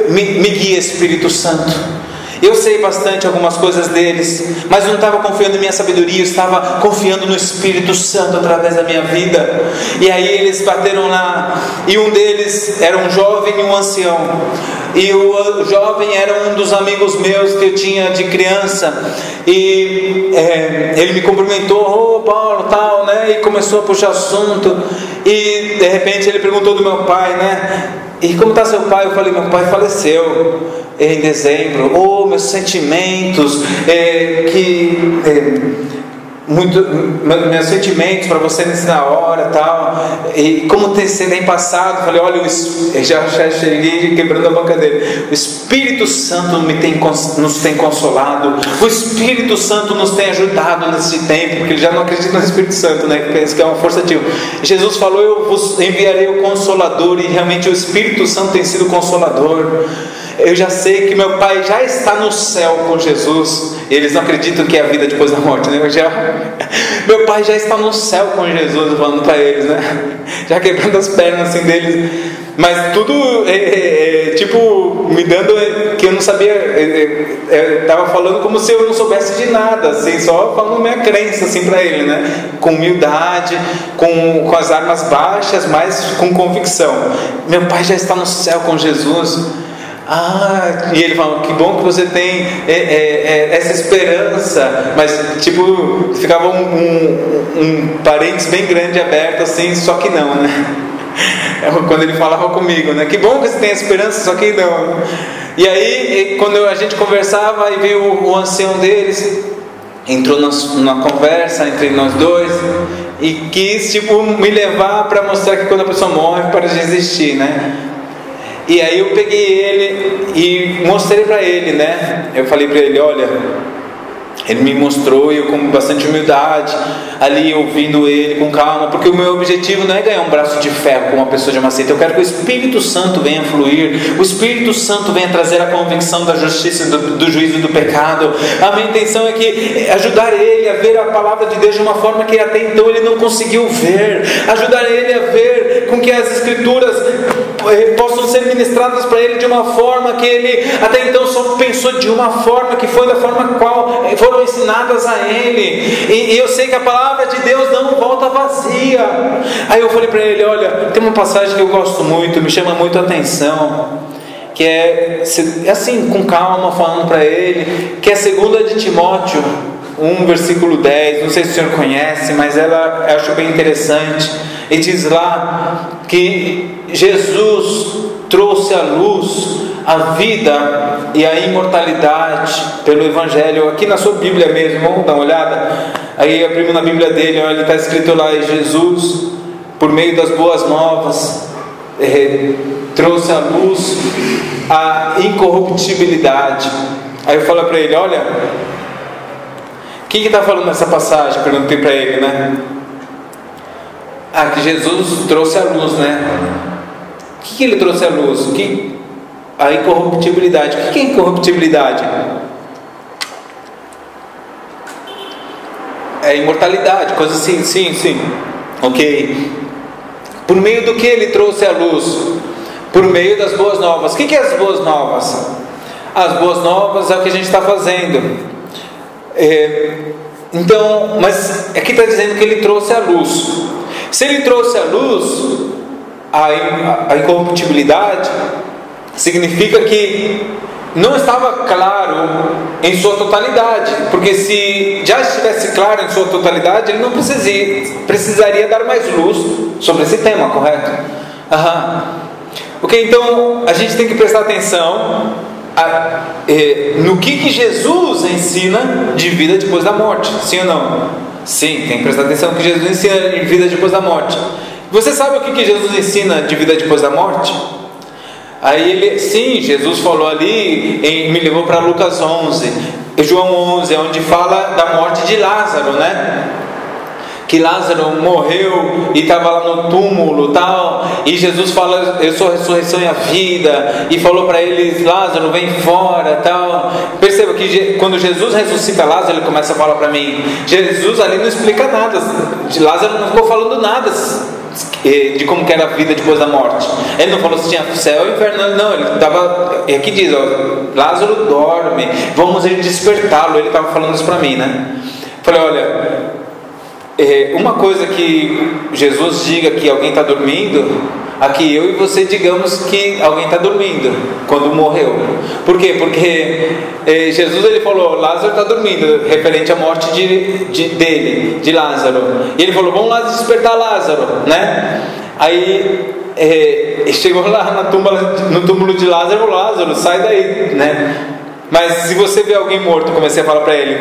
me guia, Espírito Santo. Eu sei bastante algumas coisas deles, mas eu não estava confiando em minha sabedoria, eu estava confiando no Espírito Santo através da minha vida. E aí eles bateram lá, e um deles era um jovem e um ancião. E o jovem era um dos amigos meus que eu tinha de criança. E ele me cumprimentou: ô Paulo, tal, né? E começou a puxar assunto. E de repente ele perguntou do meu pai, né? E como está seu pai? Eu falei: meu pai faleceu em dezembro. Oh, meus sentimentos, meus sentimentos para você nessa hora, tal. E como tem passado, falei: olha, já cheguei quebrando a banca dele. O Espírito Santo nos tem consolado, o Espírito Santo nos tem ajudado nesse tempo, porque ele já não acredita no Espírito Santo, né? Pensa que é uma força ativa. Jesus falou: eu vos enviarei o Consolador, e realmente o Espírito Santo tem sido consolador. Eu já sei que meu pai já está no céu com Jesus. Eles não acreditam que é a vida depois da morte, né? Meu pai já está no céu com Jesus, falando para eles, né? Já quebrando as pernas assim deles. Mas tudo tipo me dando que eu não sabia. Estava falando como se eu não soubesse de nada, assim, só falando minha crença assim para ele, né? Com humildade, com as armas baixas, mas com convicção. Meu pai já está no céu com Jesus. E ele falou: que bom que você tem essa esperança. Mas tipo, ficava um parênteses bem grande aberto assim, só que não, né? Quando ele falava comigo, né? Que bom que você tem esperança, só que não. E aí, quando a gente conversava, aí veio o ancião deles, entrou numa conversa entre nós dois e quis tipo me levar para mostrar que quando a pessoa morre, para de existir, né? E aí eu peguei ele e mostrei para ele, né? Eu falei para ele: olha, ele me mostrou, e eu com bastante humildade, ali ouvindo ele com calma, porque o meu objetivo não é ganhar um braço de ferro com uma pessoa de maceta. Eu quero que o Espírito Santo venha fluir, o Espírito Santo venha trazer a convicção da justiça, do juízo e do pecado. A minha intenção é que ajudar ele a ver a palavra de Deus de uma forma que até então ele não conseguiu ver, ajudar ele a ver com que as Escrituras possam ser ministradas para ele de uma forma que ele até então só pensou de uma forma, que foi da forma qual foram ensinadas a ele. E eu sei que a palavra de Deus não volta vazia. Aí eu falei para ele: olha, tem uma passagem que eu gosto muito, me chama muito a atenção, que é assim, com calma, falando para ele, que é 2 de Timóteo 1 versículo 10, não sei se o senhor conhece, mas eu acho bem interessante. Ele diz lá que Jesus trouxe à luz a vida e a imortalidade pelo Evangelho. Aqui na sua Bíblia mesmo, vamos dar uma olhada. Aí abrindo na Bíblia dele, ele está escrito lá: Jesus, por meio das boas novas, trouxe à luz a incorruptibilidade. Aí eu falo para ele: olha, quem está falando nessa passagem? Perguntei para ele, né? Que Jesus trouxe à luz, né? O que ele trouxe à luz? A incorruptibilidade. O que é incorruptibilidade? É imortalidade, coisa assim, sim. Ok. Por meio do que ele trouxe à luz? Por meio das boas novas. O que é as boas novas? As boas novas é o que a gente está fazendo. Então, mas aqui está dizendo que ele trouxe à luz. Se ele trouxe à luz a incorruptibilidade, significa que não estava claro em sua totalidade, porque se já estivesse claro em sua totalidade, ele não precisaria dar mais luz sobre esse tema, correto? Ok, então a gente tem que prestar atenção no que Jesus ensina de vida depois da morte, sim ou não? Sim, tem que prestar atenção no que Jesus ensina de vida depois da morte. Você sabe o que Jesus ensina de vida depois da morte? Aí Jesus falou ali, me levou para Lucas 11, João 11, onde fala da morte de Lázaro, né? Que Lázaro morreu e estava lá no túmulo, tal, e Jesus fala: eu sou a ressurreição e a vida, e falou para eles: Lázaro, vem fora, tal. Perceba que quando Jesus ressuscita Lázaro, ele começa a falar para mim. Jesus ali não explica nada, Lázaro não ficou falando nada de como que era a vida depois da morte. Ele não falou se tinha céu e inferno, não, ele estava, aqui diz, Lázaro dorme, vamos despertá-lo. Ele estava falando isso para mim, né? Falei: olha, uma coisa que Jesus diga que alguém está dormindo, aqui eu e você digamos que alguém está dormindo quando morreu. Por quê? Porque Jesus ele falou: Lázaro está dormindo, referente à morte de Lázaro. E ele falou: vamos lá despertar Lázaro, né? Aí chegou lá no túmulo de Lázaro, falou: Lázaro, sai daí, né? Mas se você vê alguém morto, comecei a falar para ele,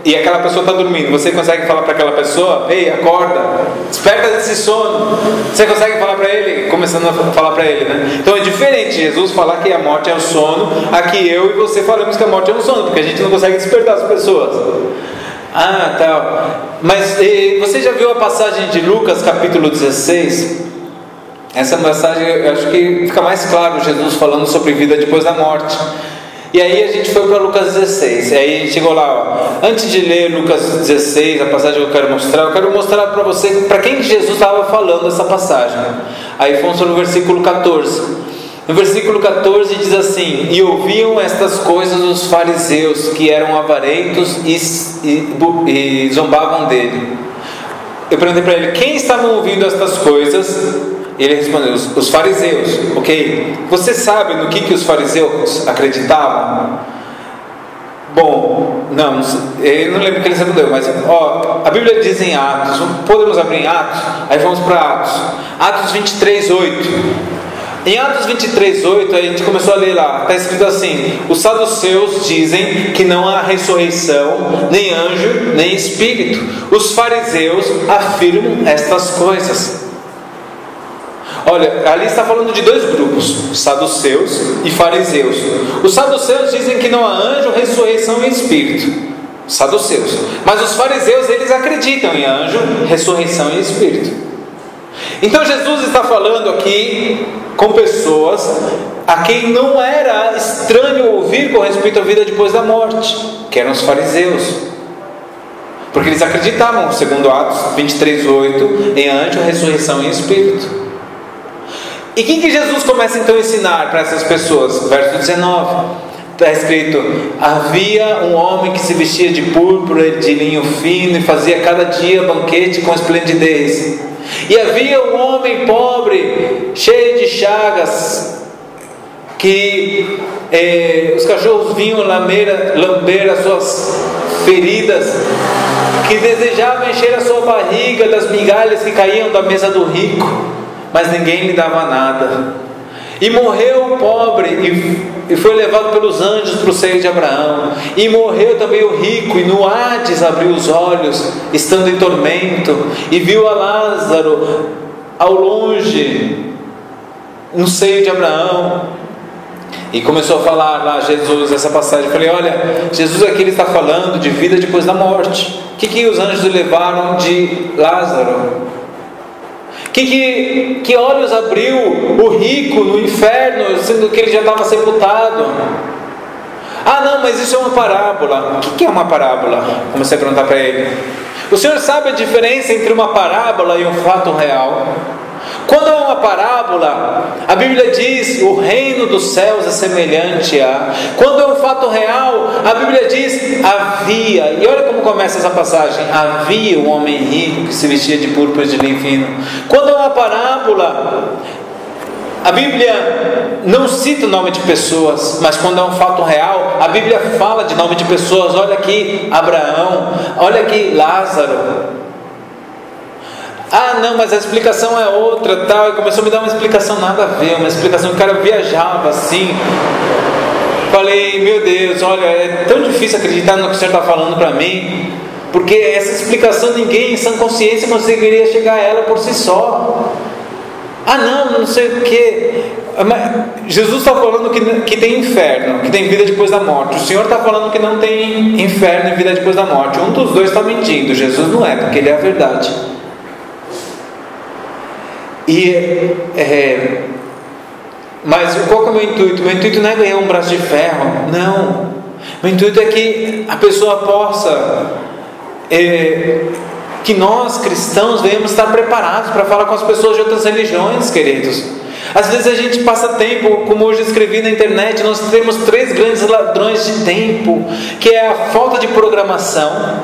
e aquela pessoa está dormindo, você consegue falar para aquela pessoa: ei, acorda, desperta desse sono? Você consegue falar para ele? Começando a falar para ele, né? Então é diferente Jesus falar que a morte é um sono, aqui eu e você falamos que a morte é um sono, porque a gente não consegue despertar as pessoas. Tal. Mas você já viu a passagem de Lucas capítulo 16? Essa passagem eu acho que fica mais claro Jesus falando sobre vida depois da morte. E aí a gente foi para Lucas 16. Aí a gente chegou lá, ó. Antes de ler Lucas 16, a passagem que eu quero mostrar para você para quem Jesus estava falando essa passagem. Aí fomos no versículo 14. No versículo 14 diz assim: e ouviam estas coisas os fariseus, que eram avarentos e zombavam dele. Eu perguntei para ele: quem estavam ouvindo estas coisas? Ele respondeu: os fariseus. Ok? Você sabe no que os fariseus acreditavam? Bom, não, eu não lembro o que ele respondeu, mas a Bíblia diz em Atos, podemos abrir em Atos? Aí vamos para Atos 23, 8. Em Atos 23, 8, a gente começou a ler lá, está escrito assim: os saduceus dizem que não há ressurreição, nem anjo, nem espírito. Os fariseus afirmam estas coisas. Olha, ali está falando de dois grupos, saduceus e fariseus. Os saduceus dizem que não há anjo, ressurreição e espírito. Saduceus. Mas os fariseus, eles acreditam em anjo, ressurreição e espírito. Então Jesus está falando aqui com pessoas a quem não era estranho ouvir com respeito à vida depois da morte, que eram os fariseus. Porque eles acreditavam, segundo Atos 23, 8, em anjo, ressurreição e espírito. E o que Jesus começa então a ensinar para essas pessoas? Verso 19, está escrito: havia um homem que se vestia de púrpura, de linho fino, e fazia cada dia banquete com esplendidez. E havia um homem pobre, cheio de chagas, que os cachorros vinham lamber as suas feridas, que desejava encher a sua barriga das migalhas que caíam da mesa do rico, mas ninguém lhe dava nada. E morreu o pobre e foi levado pelos anjos para o seio de Abraão. E morreu também o rico, e no Hades abriu os olhos, estando em tormento, e viu a Lázaro ao longe, no seio de Abraão. E começou a falar lá Jesus, essa passagem. Eu falei, olha, Jesus aqui ele está falando de vida depois da morte. O que os anjos levaram de Lázaro? Que olhos abriu o rico no inferno, sendo que ele já estava sepultado? Ah não, mas isso é uma parábola. O que é uma parábola? Comecei a perguntar para ele. O senhor sabe a diferença entre uma parábola e um fato real? Quando é uma parábola, a Bíblia diz: o reino dos céus é semelhante a. Quando é um fato real, a Bíblia diz: havia. E olha como começa essa passagem: havia um homem rico que se vestia de púrpura de linho fino. Quando é uma parábola, a Bíblia não cita o nome de pessoas, mas quando é um fato real, a Bíblia fala de nome de pessoas. Olha aqui Abraão, olha aqui Lázaro. Ah não, mas a explicação é outra, tal. E começou a me dar uma explicação nada a ver, uma explicação que o cara viajava assim. Falei, meu Deus, olha, é tão difícil acreditar no que o senhor está falando para mim, porque essa explicação ninguém em sã consciência conseguiria chegar a ela por si só. Ah não sei o que. Jesus está falando que tem inferno, que tem vida depois da morte. O Senhor está falando que não tem inferno e vida depois da morte. Um dos dois está mentindo. Jesus não é, porque ele é a verdade. Mas qual que é o meu intuito? Meu intuito não é ganhar um braço de ferro, não. Meu intuito é que a pessoa possa, que nós cristãos venhamos estar preparados para falar com as pessoas de outras religiões, queridos. Às vezes a gente passa tempo, como hoje escrevi na internet, nós temos 3 grandes ladrões de tempo, que é a falta de programação,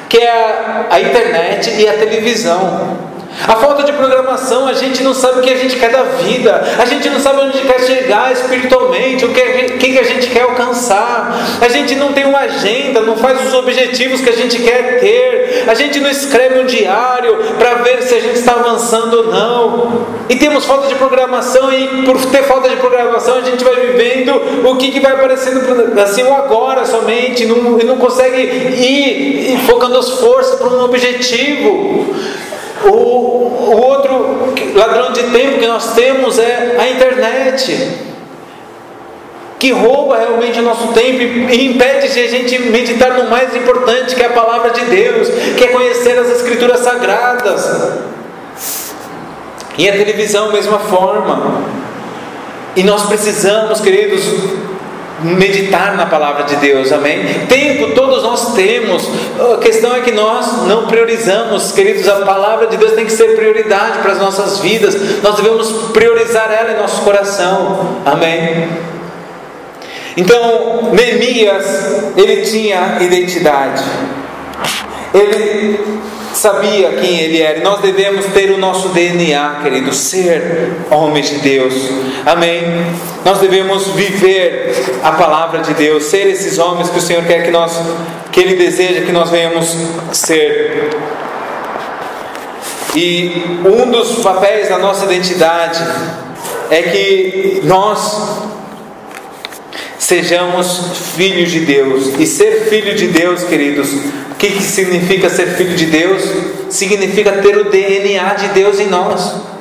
que é a internet e a televisão. A falta de programação, a gente não sabe o que a gente quer da vida, a gente não sabe onde quer chegar espiritualmente, o que a gente quer alcançar, a gente não tem uma agenda, não faz os objetivos que a gente quer ter, a gente não escreve um diário para ver se a gente está avançando ou não, e temos falta de programação, e por ter falta de programação a gente vai vivendo o que vai aparecendo assim o agora somente, e não consegue ir focando as forças para um objetivo. O outro ladrão de tempo que nós temos é a internet, que rouba realmente o nosso tempo e impede de a gente meditar no mais importante, que é a palavra de Deus, que é conhecer as Escrituras Sagradas. E a televisão, mesma forma. E nós precisamos, queridos, meditar na palavra de Deus, amém? Tempo todos nós temos, a questão é que nós não priorizamos, queridos. A palavra de Deus tem que ser prioridade para as nossas vidas, nós devemos priorizar ela em nosso coração, amém? Então, Neemias, ele tinha identidade, ele sabia quem ele era, e nós devemos ter o nosso DNA, querido, ser homens de Deus, amém? Nós devemos viver a palavra de Deus, ser esses homens que o Senhor quer que Ele deseja que nós venhamos ser. E um dos papéis da nossa identidade é que nós sejamos filhos de Deus. E ser filho de Deus, queridos, o que significa ser filho de Deus? Significa ter o DNA de Deus em nós.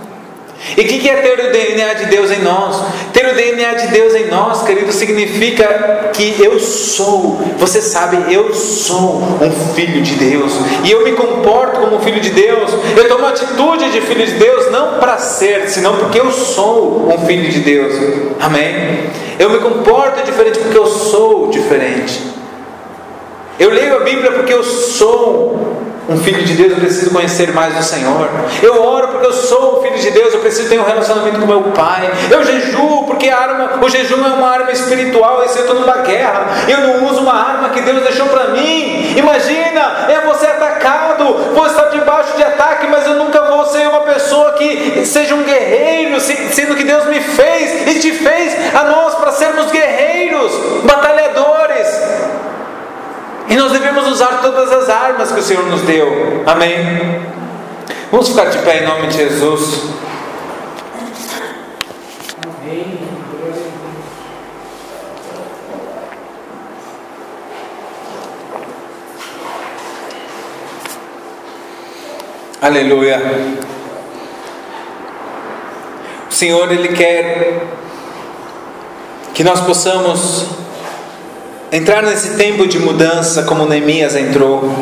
E o que é ter o DNA de Deus em nós? Ter o DNA de Deus em nós, querido, significa que eu sou, você sabe, eu sou um filho de Deus, e eu me comporto como um filho de Deus, eu tomo atitude de filho de Deus, não para ser, senão porque eu sou um filho de Deus, amém? Eu me comporto diferente porque eu sou diferente. Eu leio a Bíblia porque eu sou um filho de Deus, eu preciso conhecer mais do Senhor. Eu oro porque eu sou um filho de Deus, eu preciso ter um relacionamento com meu Pai. Eu jejuo porque o jejum é uma arma espiritual, e se eu estou numa guerra, eu não uso uma arma que Deus deixou para mim. Imagina, você atacado, vou estar debaixo de ataque, mas eu nunca vou ser uma pessoa que seja um guerreiro, sendo que Deus me fez e te fez a nós para sermos guerreiros, batalhadores. E nós devemos usar todas as armas que o Senhor nos deu. Amém? Vamos ficar de pé em nome de Jesus. Amém. Aleluia. O Senhor, Ele quer que nós possamos entrar nesse tempo de mudança como Neemias entrou.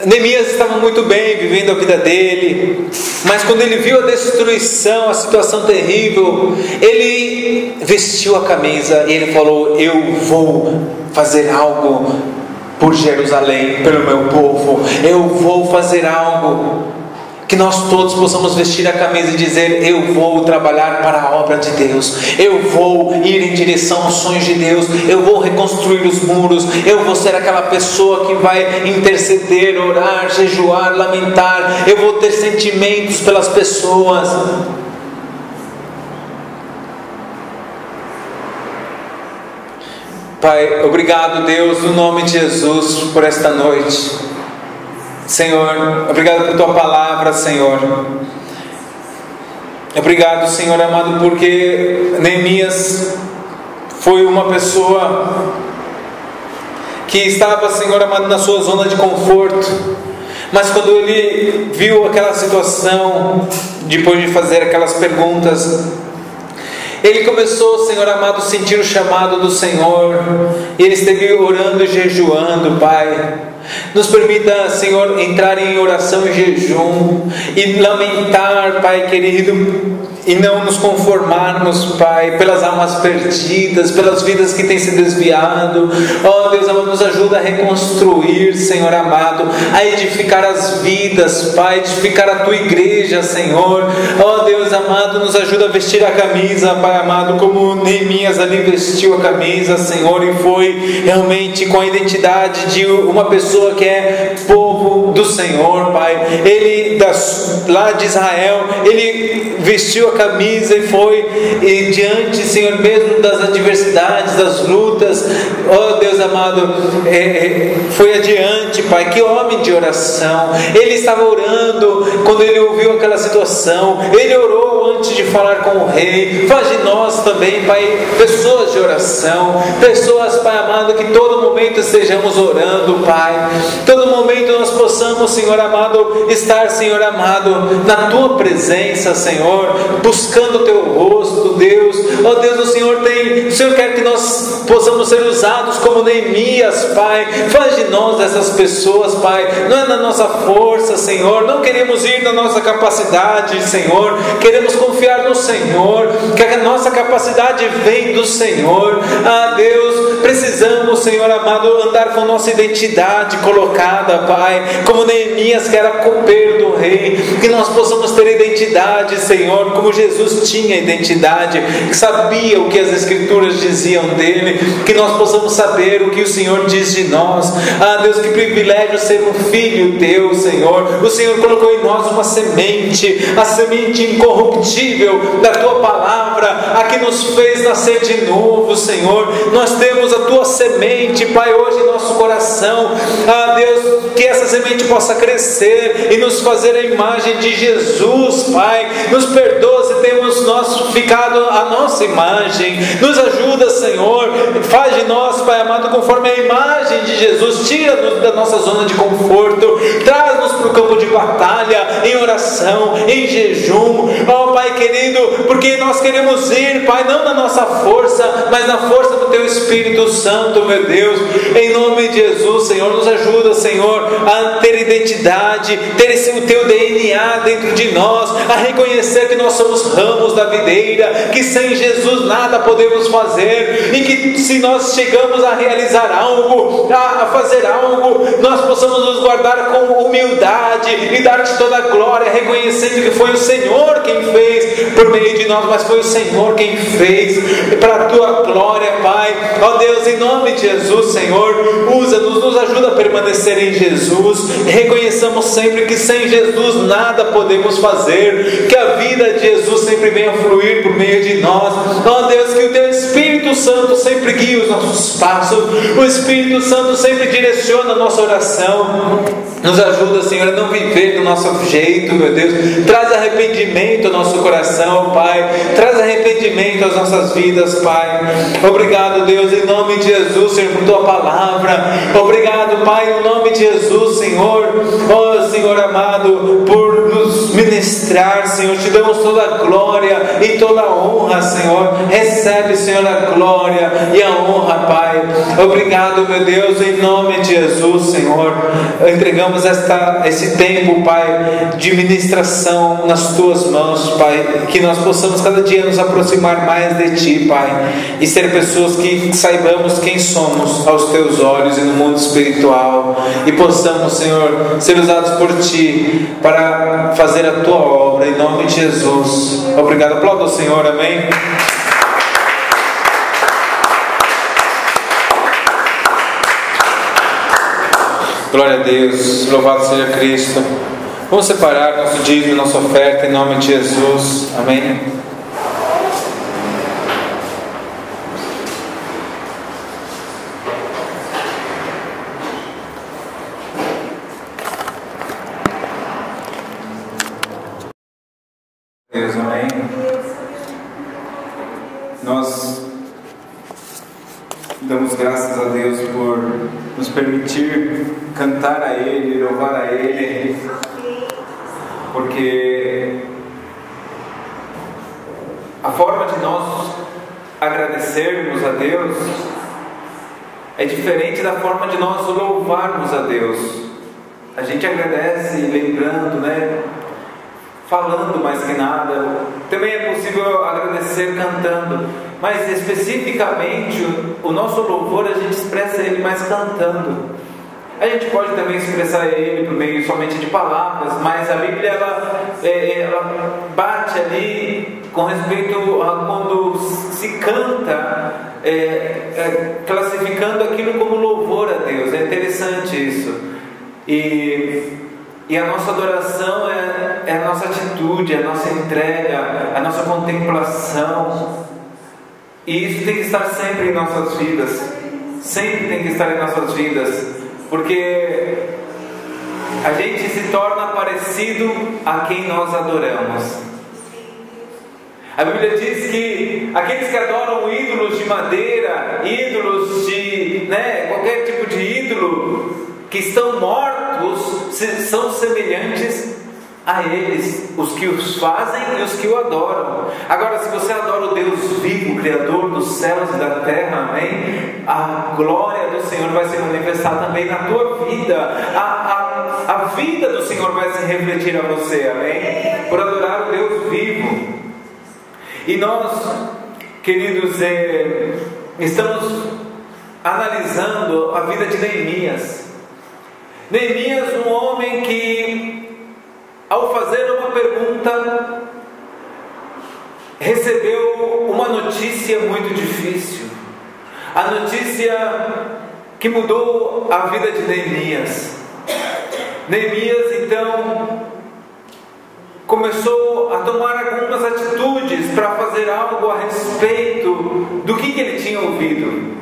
Neemias estava muito bem vivendo a vida dele, mas quando ele viu a destruição, a situação terrível, ele vestiu a camisa e ele falou: eu vou fazer algo por Jerusalém, pelo meu povo. Eu vou fazer algo. Que nós todos possamos vestir a camisa e dizer: eu vou trabalhar para a obra de Deus, eu vou ir em direção aos sonhos de Deus, eu vou reconstruir os muros, eu vou ser aquela pessoa que vai interceder, orar, jejuar, lamentar, eu vou ter sentimentos pelas pessoas. Pai, obrigado, Deus, no nome de Jesus, por esta noite. Senhor, obrigado por Tua palavra, Senhor. Obrigado, Senhor amado, porque Neemias foi uma pessoa que estava, Senhor amado, na sua zona de conforto. Mas quando ele viu aquela situação, depois de fazer aquelas perguntas, ele começou, Senhor amado, a sentir o chamado do Senhor. E ele esteve orando e jejuando, Pai. Nos permita, Senhor, entrar em oração e jejum e lamentar, Pai querido, e não nos conformarmos, Pai, pelas almas perdidas, pelas vidas que têm se desviado. Ó Deus amado, nos ajuda a reconstruir, Senhor amado, a edificar as vidas, Pai, edificar a Tua igreja, Senhor. Ó Deus amado, nos ajuda a vestir a camisa, Pai amado, como Neemias ali vestiu a camisa, Senhor, e foi realmente com a identidade de uma pessoa que é povo do Senhor, Pai. Ele lá de Israel, ele vestiu a camisa e foi diante, Senhor, mesmo das adversidades, das lutas. Oh Deus amado, foi adiante, Pai. Que homem de oração. Ele estava orando quando ele ouviu aquela situação. Ele orou antes de falar com o rei. Faz de nós também, Pai, pessoas de oração, pessoas, Pai amado, que todo momento estejamos orando, Pai. Todo momento nós possamos, Senhor amado, estar, Senhor amado, na Tua presença, Senhor, buscando o Teu rosto, Deus. Ó Deus, o Senhor quer que nós possamos ser usados como Neemias, Pai. Faz de nós essas pessoas, Pai. Não é na nossa força, Senhor. Não queremos ir na nossa capacidade, Senhor. Queremos confiar no Senhor, que a nossa capacidade vem do Senhor. Ah, Deus, precisamos, Senhor amado, andar com nossa identidade colocada, Pai, como Neemias, que era copeiro do rei. Que nós possamos ter identidade, Senhor, como Jesus tinha identidade, que sabia o que as Escrituras diziam dele. Que nós possamos saber o que o Senhor diz de nós. Ah, Deus, que privilégio ser um filho Teu, Senhor. O Senhor colocou em nós uma semente, a semente incorruptível da Tua palavra, a que nos fez nascer de novo, Senhor. Nós temos a Tua semente, Pai, hoje em nosso coração. Ah, Deus, que essa semente possa crescer e nos fazer a imagem de Jesus, Pai. Nos perdoa se temos nós ficado a nossa imagem. Nos ajuda, Senhor. Faz de nós, Pai amado, conforme a imagem de Jesus. Tira-nos da nossa zona de conforto. Traz-nos para o campo de batalha, em oração, em jejum. Ó Pai querido, porque nós queremos ir, Pai, não na nossa força, mas na força do Teu Espírito Santo, meu Deus. Em nome de Jesus, Senhor, nos ajuda, Senhor, a ter identidade, ter o Teu DNA dentro de nós, a reconhecer que nós somos ramos da videira, que sem Jesus nada podemos fazer, e que se nós chegamos a realizar algo, a fazer algo, nós possamos nos guardar com humildade e dar-te toda a glória, reconhecendo que foi o Senhor quem fez por meio de nós, mas foi o Senhor quem fez para a Tua glória, Pai. Ó Deus, em nome de Jesus, Senhor, usa-nos, nos ajuda a permanecer em Jesus. Reconheçamos sempre que sem Jesus nada podemos fazer, que a vida de Jesus sempre venha fluir por meio de nós. Ó Deus, que o Teu Espírito Santo sempre guia os nossos passos, o Espírito Santo sempre direciona a nossa oração. Nos ajuda, Senhor, a não viver do nosso jeito, meu Deus. Traz arrependimento ao nosso coração, Pai. Traz arrependimento às nossas vidas, Pai. Obrigado, Deus, em nome de Jesus, Senhor, por Tua palavra. Obrigado, Pai, em nome de Jesus, Senhor. Oh, Senhor amado, por nos ministrar, Senhor. Te damos toda a glória e toda a honra, Senhor. Recebe, Senhor, a glória e a honra, Pai. Obrigado, meu Deus, em nome de Jesus, Senhor. Entregamos esse tempo, Pai, de ministração nas Tuas mãos, Pai. Que nós possamos cada dia nos aproximar mais de Ti, Pai, e ser pessoas que saibamos quem somos aos Teus olhos e no mundo espiritual, e possamos, Senhor, ser usados por Ti para fazer a Tua obra, em nome de Jesus. Obrigado. Aplauda o Senhor, amém. Glória a Deus, louvado seja Cristo. Vamos separar nosso dízimo, nossa oferta em nome de Jesus, amém. Deus, amém. Nós damos graças a Deus por nos permitir cantar a Ele, louvar a Ele, porque a forma de nós agradecermos a Deus é diferente da forma de nós louvarmos a Deus. A gente agradece lembrando, né? Falando mais que nada. Também é possível agradecer cantando, mas especificamente o nosso louvor a gente expressa ele mais cantando. A gente pode também expressar ele por meio somente de palavras, mas a Bíblia ela bate ali com respeito a quando se canta, classificando aquilo como louvor a Deus. É interessante isso. E a nossa adoração é a nossa atitude, a nossa entrega, a nossa contemplação. E isso tem que estar sempre em nossas vidas. Sempre tem que estar em nossas vidas. Porque a gente se torna parecido a quem nós adoramos. A Bíblia diz que aqueles que adoram ídolos de madeira, ídolos de qualquer tipo de ídolo, que estão mortos, são semelhantes a eles, os que os fazem e os que o adoram. Agora, se você adora o Deus vivo, Criador dos céus e da terra, amém? A glória do Senhor vai se manifestar também na tua vida. A vida do Senhor vai se refletir a você, amém? Por adorar o Deus vivo. E nós, queridos, estamos analisando a vida de Neemias. Neemias, um homem que, ao fazer uma pergunta, recebeu uma notícia muito difícil. A notícia que mudou a vida de Neemias. Neemias, então, começou a tomar algumas atitudes para fazer algo a respeito do que ele tinha ouvido.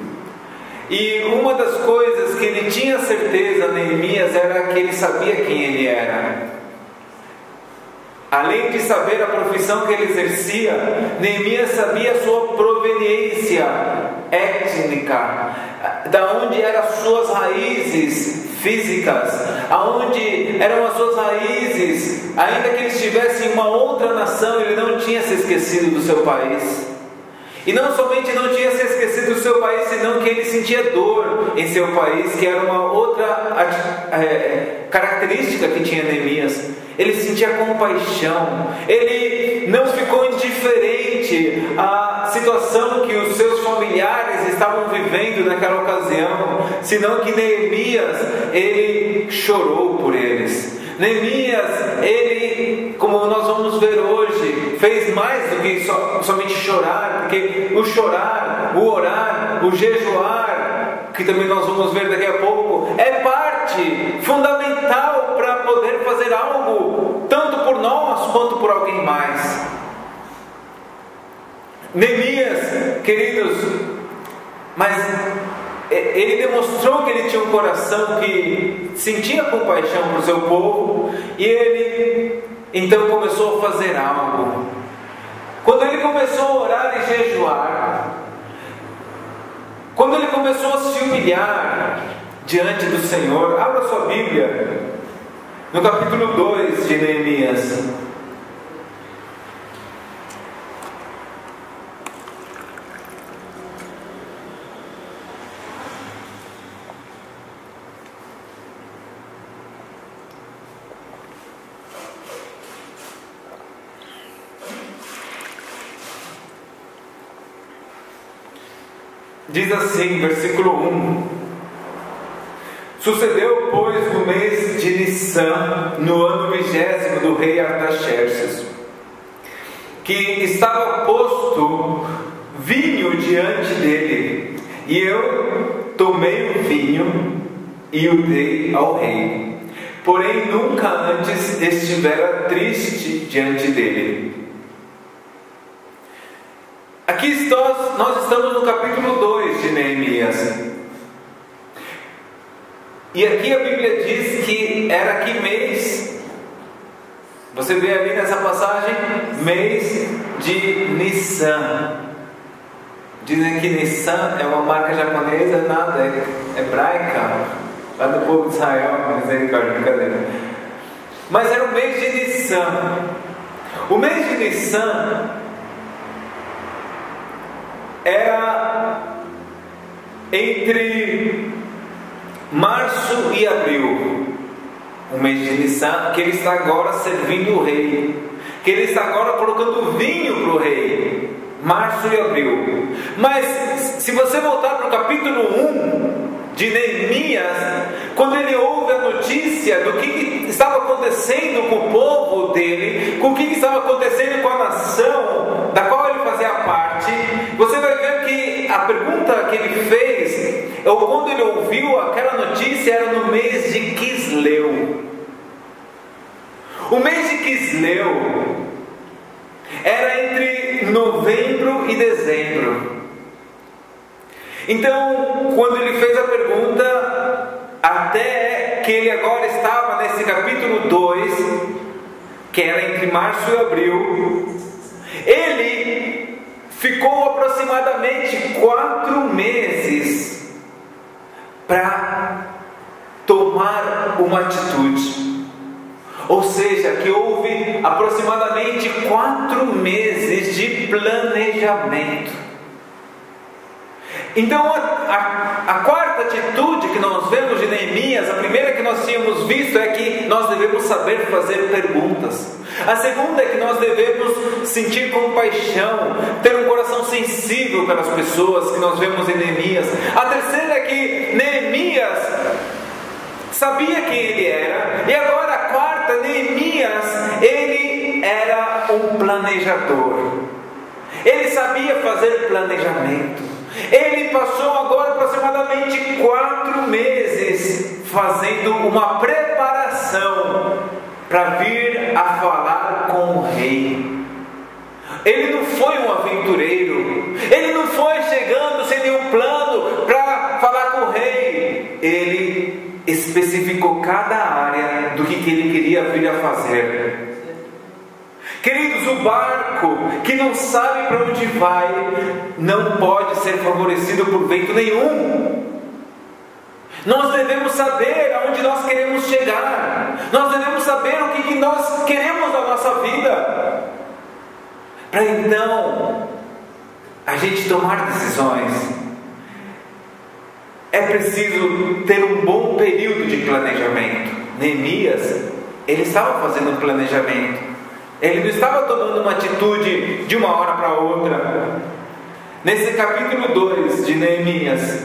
E uma das coisas que ele tinha certeza, Neemias, era que ele sabia quem ele era. Além de saber a profissão que ele exercia, Neemias sabia a sua proveniência étnica, da onde eram as suas raízes físicas, aonde eram as suas raízes. Ainda que ele estivesse em uma outra nação, ele não tinha se esquecido do seu país. E não somente não tinha se esquecido do seu país, senão que ele sentia dor em seu país, que era uma outra característica que tinha Neemias. Ele sentia compaixão. Ele não ficou indiferente à situação que os seus familiares estavam vivendo naquela ocasião, senão que Neemias, ele chorou por eles. Neemias, ele, como nós vamos ver hoje, fez mais do que somente chorar, porque o chorar, o orar, o jejuar, que também nós vamos ver daqui a pouco, é parte fundamental para poder fazer algo, tanto por nós quanto por alguém mais. Neemias, queridos, mas ele demonstrou que ele tinha um coração que sentia compaixão para o seu povo, e ele então começou a fazer algo. Quando ele começou a orar e jejuar, quando ele começou a se humilhar diante do Senhor, abra sua Bíblia no capítulo 2 de Neemias. Diz assim, versículo 1: Sucedeu, pois, no mês de Nissan, no ano 20º do rei Artaxerxes, que estava posto vinho diante dele, e eu tomei o vinho e o dei ao rei, porém nunca antes estivera triste diante dele. Aqui nós estamos no capítulo 2 de Neemias. E aqui a Bíblia diz que era que mês, você vê ali nessa passagem, mês de Nissan. Dizem que Nissan é uma marca japonesa, nada, é hebraica, lá do povo de Israel, misericórdia, brincadeira. Mas era o mês de Nissan. O mês de Nissan era entre março e abril, o mês de Nissan, que ele está agora servindo o rei, que ele está agora colocando vinho para o rei, março e abril. Mas se você voltar para o capítulo 1 de Neemias, quando ele ouve a notícia do que estava acontecendo com o povo dele, com o que estava acontecendo com a nação da qual ele fazia parte, você vai ver que a pergunta que ele fez, ou quando ele ouviu aquela notícia, era no mês de Quisleu. O mês de Quisleu era entre novembro e dezembro. Então, quando ele fez a pergunta, até que ele agora estava nesse capítulo 2, que era entre março e abril, ele ficou aproximadamente 4 meses para tomar uma atitude. Ou seja, que houve aproximadamente 4 meses de planejamento. Então a quarta atitude que nós vemos de Neemias, a primeira que nós tínhamos visto é que nós devemos saber fazer perguntas. A segunda é que nós devemos sentir compaixão, ter um coração sensível pelas pessoas, que nós vemos em Neemias. A terceira é que Neemias sabia quem ele era. E agora a quarta, Neemias, ele era um planejador. Ele sabia fazer planejamento. Ele passou agora aproximadamente 4 meses fazendo uma preparação para vir a falar com o rei. Ele não foi um aventureiro, ele não foi chegando sem nenhum plano para falar com o rei. Ele especificou cada área do que ele queria vir a fazer. Queridos, o barco que não sabe para onde vai não pode ser favorecido por vento nenhum. Nós devemos saber aonde nós queremos chegar. Nós devemos saber o que nós queremos da nossa vida, para então a gente tomar decisões. É preciso ter um bom período de planejamento. Neemias, ele estava fazendo um planejamento. Ele não estava tomando uma atitude de uma hora para outra. Nesse capítulo 2 de Neemias,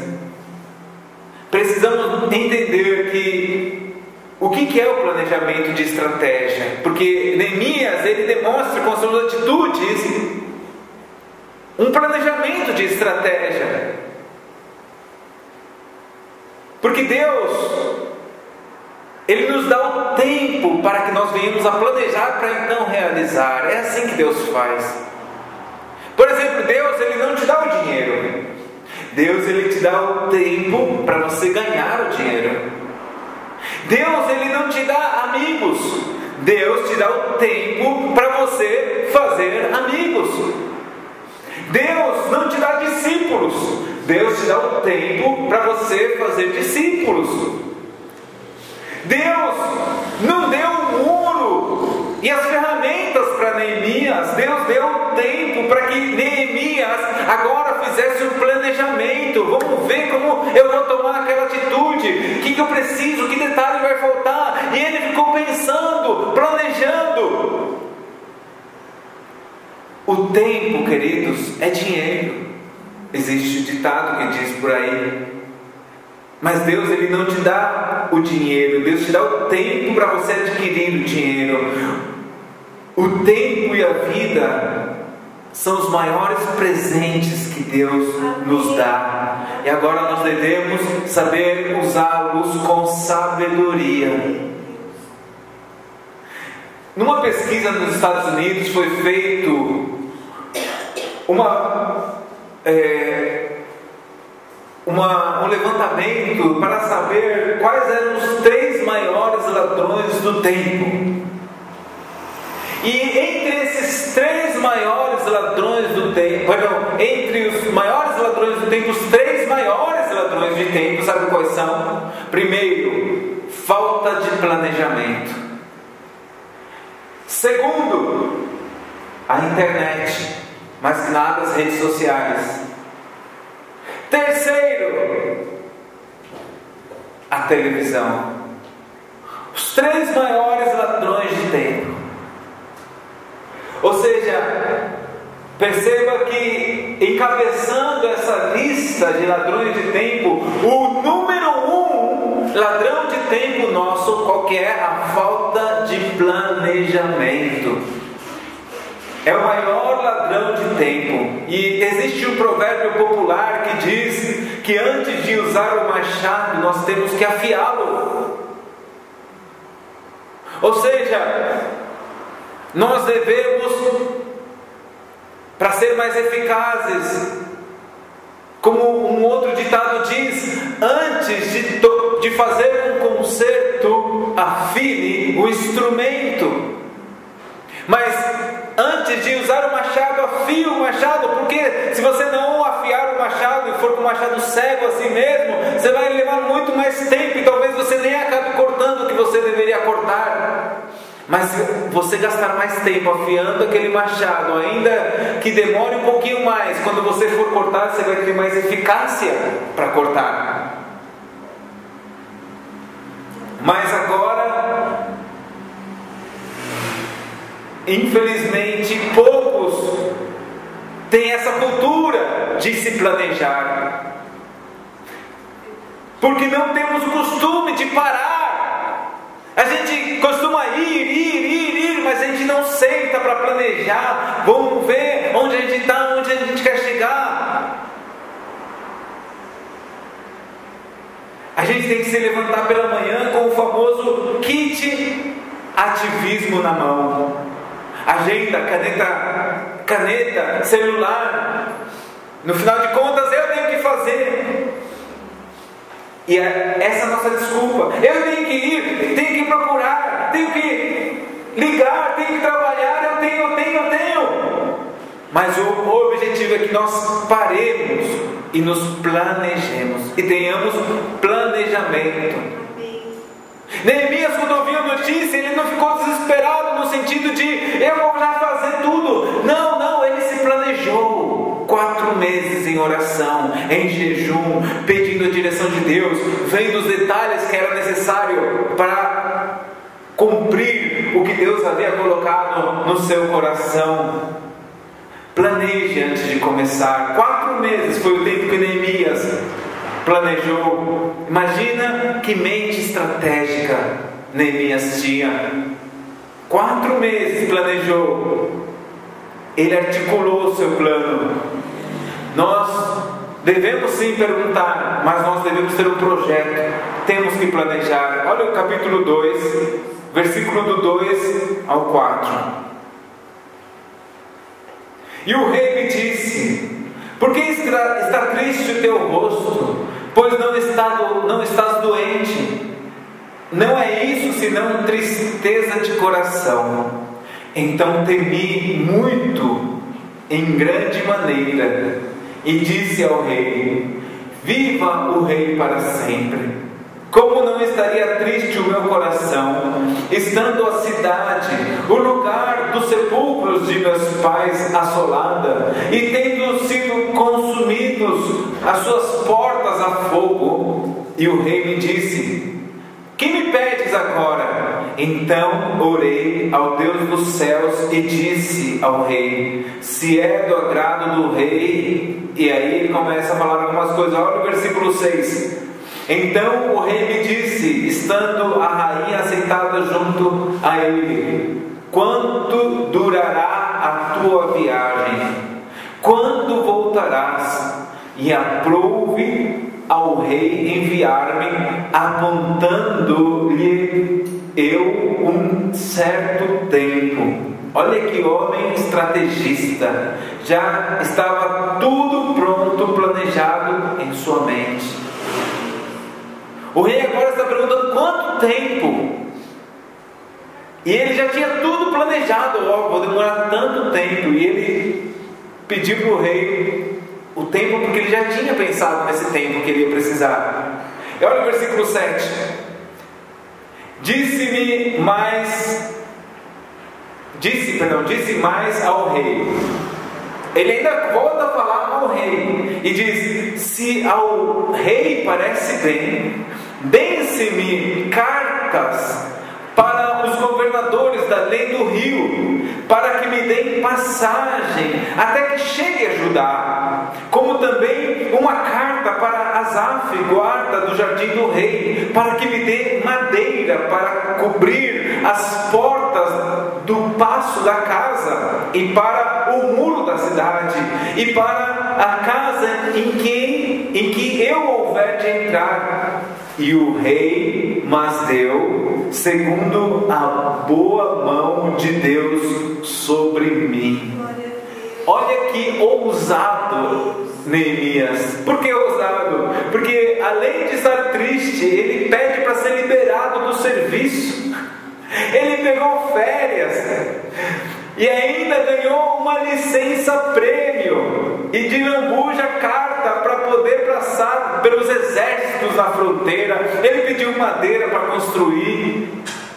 precisamos entender que o que é o planejamento de estratégia. Porque Neemias, ele demonstra com suas atitudes um planejamento de estratégia. Porque Deus, Ele nos dá o tempo para que nós venhamos a planejar para então realizar. É assim que Deus faz. Por exemplo, Deus, Ele não te dá o dinheiro. Deus, Ele te dá o tempo para você ganhar o dinheiro. Deus, Ele não te dá amigos. Deus te dá o tempo para você fazer amigos. Deus não te dá discípulos. Deus te dá o tempo para você fazer discípulos. Deus não deu o muro e as ferramentas para Neemias. Deus deu o tempo para que Neemias agora fizesse um planejamento. Vamos ver como eu vou tomar aquela atitude, o que eu preciso, que detalhe vai faltar. E ele ficou pensando, planejando. O tempo, queridos, é dinheiro. Existe um ditado que diz por aí. Mas Deus, Ele não te dá o dinheiro. Deus te dá o tempo para você adquirir o dinheiro. O tempo e a vida são os maiores presentes que Deus nos dá. E agora nós devemos saber usá-los com sabedoria. Numa pesquisa nos Estados Unidos foi feito um levantamento para saber quais eram os 3 maiores ladrões do tempo. E entre esses 3 maiores ladrões do tempo, entre os maiores ladrões do tempo, os 3 maiores ladrões de tempo, sabe quais são? Primeiro, falta de planejamento. Segundo, a internet, mais que nada as redes sociais. Terceiro, a televisão. Os 3 maiores ladrões de tempo. Ou seja, perceba que encabeçando essa lista de ladrões de tempo, o número 1 ladrão de tempo nosso, qual que é? A falta de planejamento. É o maior ladrão de tempo. E existe um provérbio popular que diz que antes de usar o machado, nós temos que afiá-lo. Ou seja, nós devemos, para ser mais eficazes, como um outro ditado diz, antes de fazer um concerto, afine o instrumento. Mas antes de usar o machado, afie o machado, porque se você não afiar o machado e for com o machado cego assim mesmo, você vai levar muito mais tempo e talvez você nem acabe cortando o que você deveria cortar. Mas se você gastar mais tempo afiando aquele machado, ainda que demore um pouquinho mais, quando você for cortar, você vai ter mais eficácia para cortar. Mas agora, infelizmente, poucos têm essa cultura de se planejar, porque não temos costume de parar. A gente costuma ir, mas a gente não senta para planejar. Vamos ver onde a gente está, onde a gente quer chegar. A gente tem que se levantar pela manhã com o famoso kit ativismo na mão. Agenda, caneta, celular. No final de contas, eu tenho que fazer. E essa é a nossa desculpa. Eu tenho que ir, tenho que procurar, tenho que ligar, tenho que trabalhar, eu tenho. Mas o objetivo é que nós paremos e nos planejemos e tenhamos planejamento. Neemias, quando ouviu a notícia, ele não ficou desesperado no sentido de eu vou já fazer tudo. Não, ele se planejou. 4 meses em oração, em jejum, pedindo a direção de Deus, vendo os detalhes que era necessário para cumprir o que Deus havia colocado no seu coração. Planeje antes de começar. 4 meses foi o tempo que Neemias planejou. Imagina que mente estratégica Neemias tinha. 4 meses planejou. Ele articulou o seu plano. Nós devemos sim perguntar, mas nós devemos ter um projeto. Temos que planejar. Olha o capítulo 2, versículo do 2 ao 4. E o rei me disse: Por que está triste o teu rosto? Pois não estás doente. Não é isso senão tristeza de coração. Então temi muito, em grande maneira, e disse ao rei: viva o rei para sempre. Como não estaria triste o meu coração, estando a cidade, o lugar dos sepulcros de meus pais assolada, e tendo sido consumidos as suas portas a fogo? E o rei me disse: que me pedes agora? Então orei ao Deus dos céus e disse ao rei: se é do agrado do rei. E aí ele começa a falar algumas coisas. Olha o versículo 6. Então o rei me disse, estando a rainha sentada junto a ele: quanto durará a tua viagem? Quando voltarás? E aprouve ao rei enviar-me, apontando-lhe eu um certo tempo. Olha que homem estrategista. Já estava tudo pronto, planejado em sua mente. O rei agora está perguntando quanto tempo. E ele já tinha tudo planejado. Vou demorar tanto tempo. E ele pediu para o rei o tempo, porque ele já tinha pensado nesse tempo que ele ia precisar. E olha o versículo 7. Disse mais ao rei. Ele ainda volta a falar ao rei e diz: se ao rei parece bem, deem-se-me cartas para os governadores da lei do rio, para que me deem passagem até que chegue a Judá, como também uma carta para Asaf, guarda do jardim do rei, para que me dê madeira para cobrir as portas do paço da casa, e para o muro da cidade, e para a casa em que eu houver de entrar. E o rei mas deu, segundo a boa mão de Deus sobre mim. Olha que ousado Neemias. Por que ousado? Porque além de estar triste, ele pede para ser liberado do serviço. Ele pegou férias e ainda ganhou uma licença prêmio e de lambuja carta para poder passar pelos exércitos na fronteira. Ele pediu madeira para construir.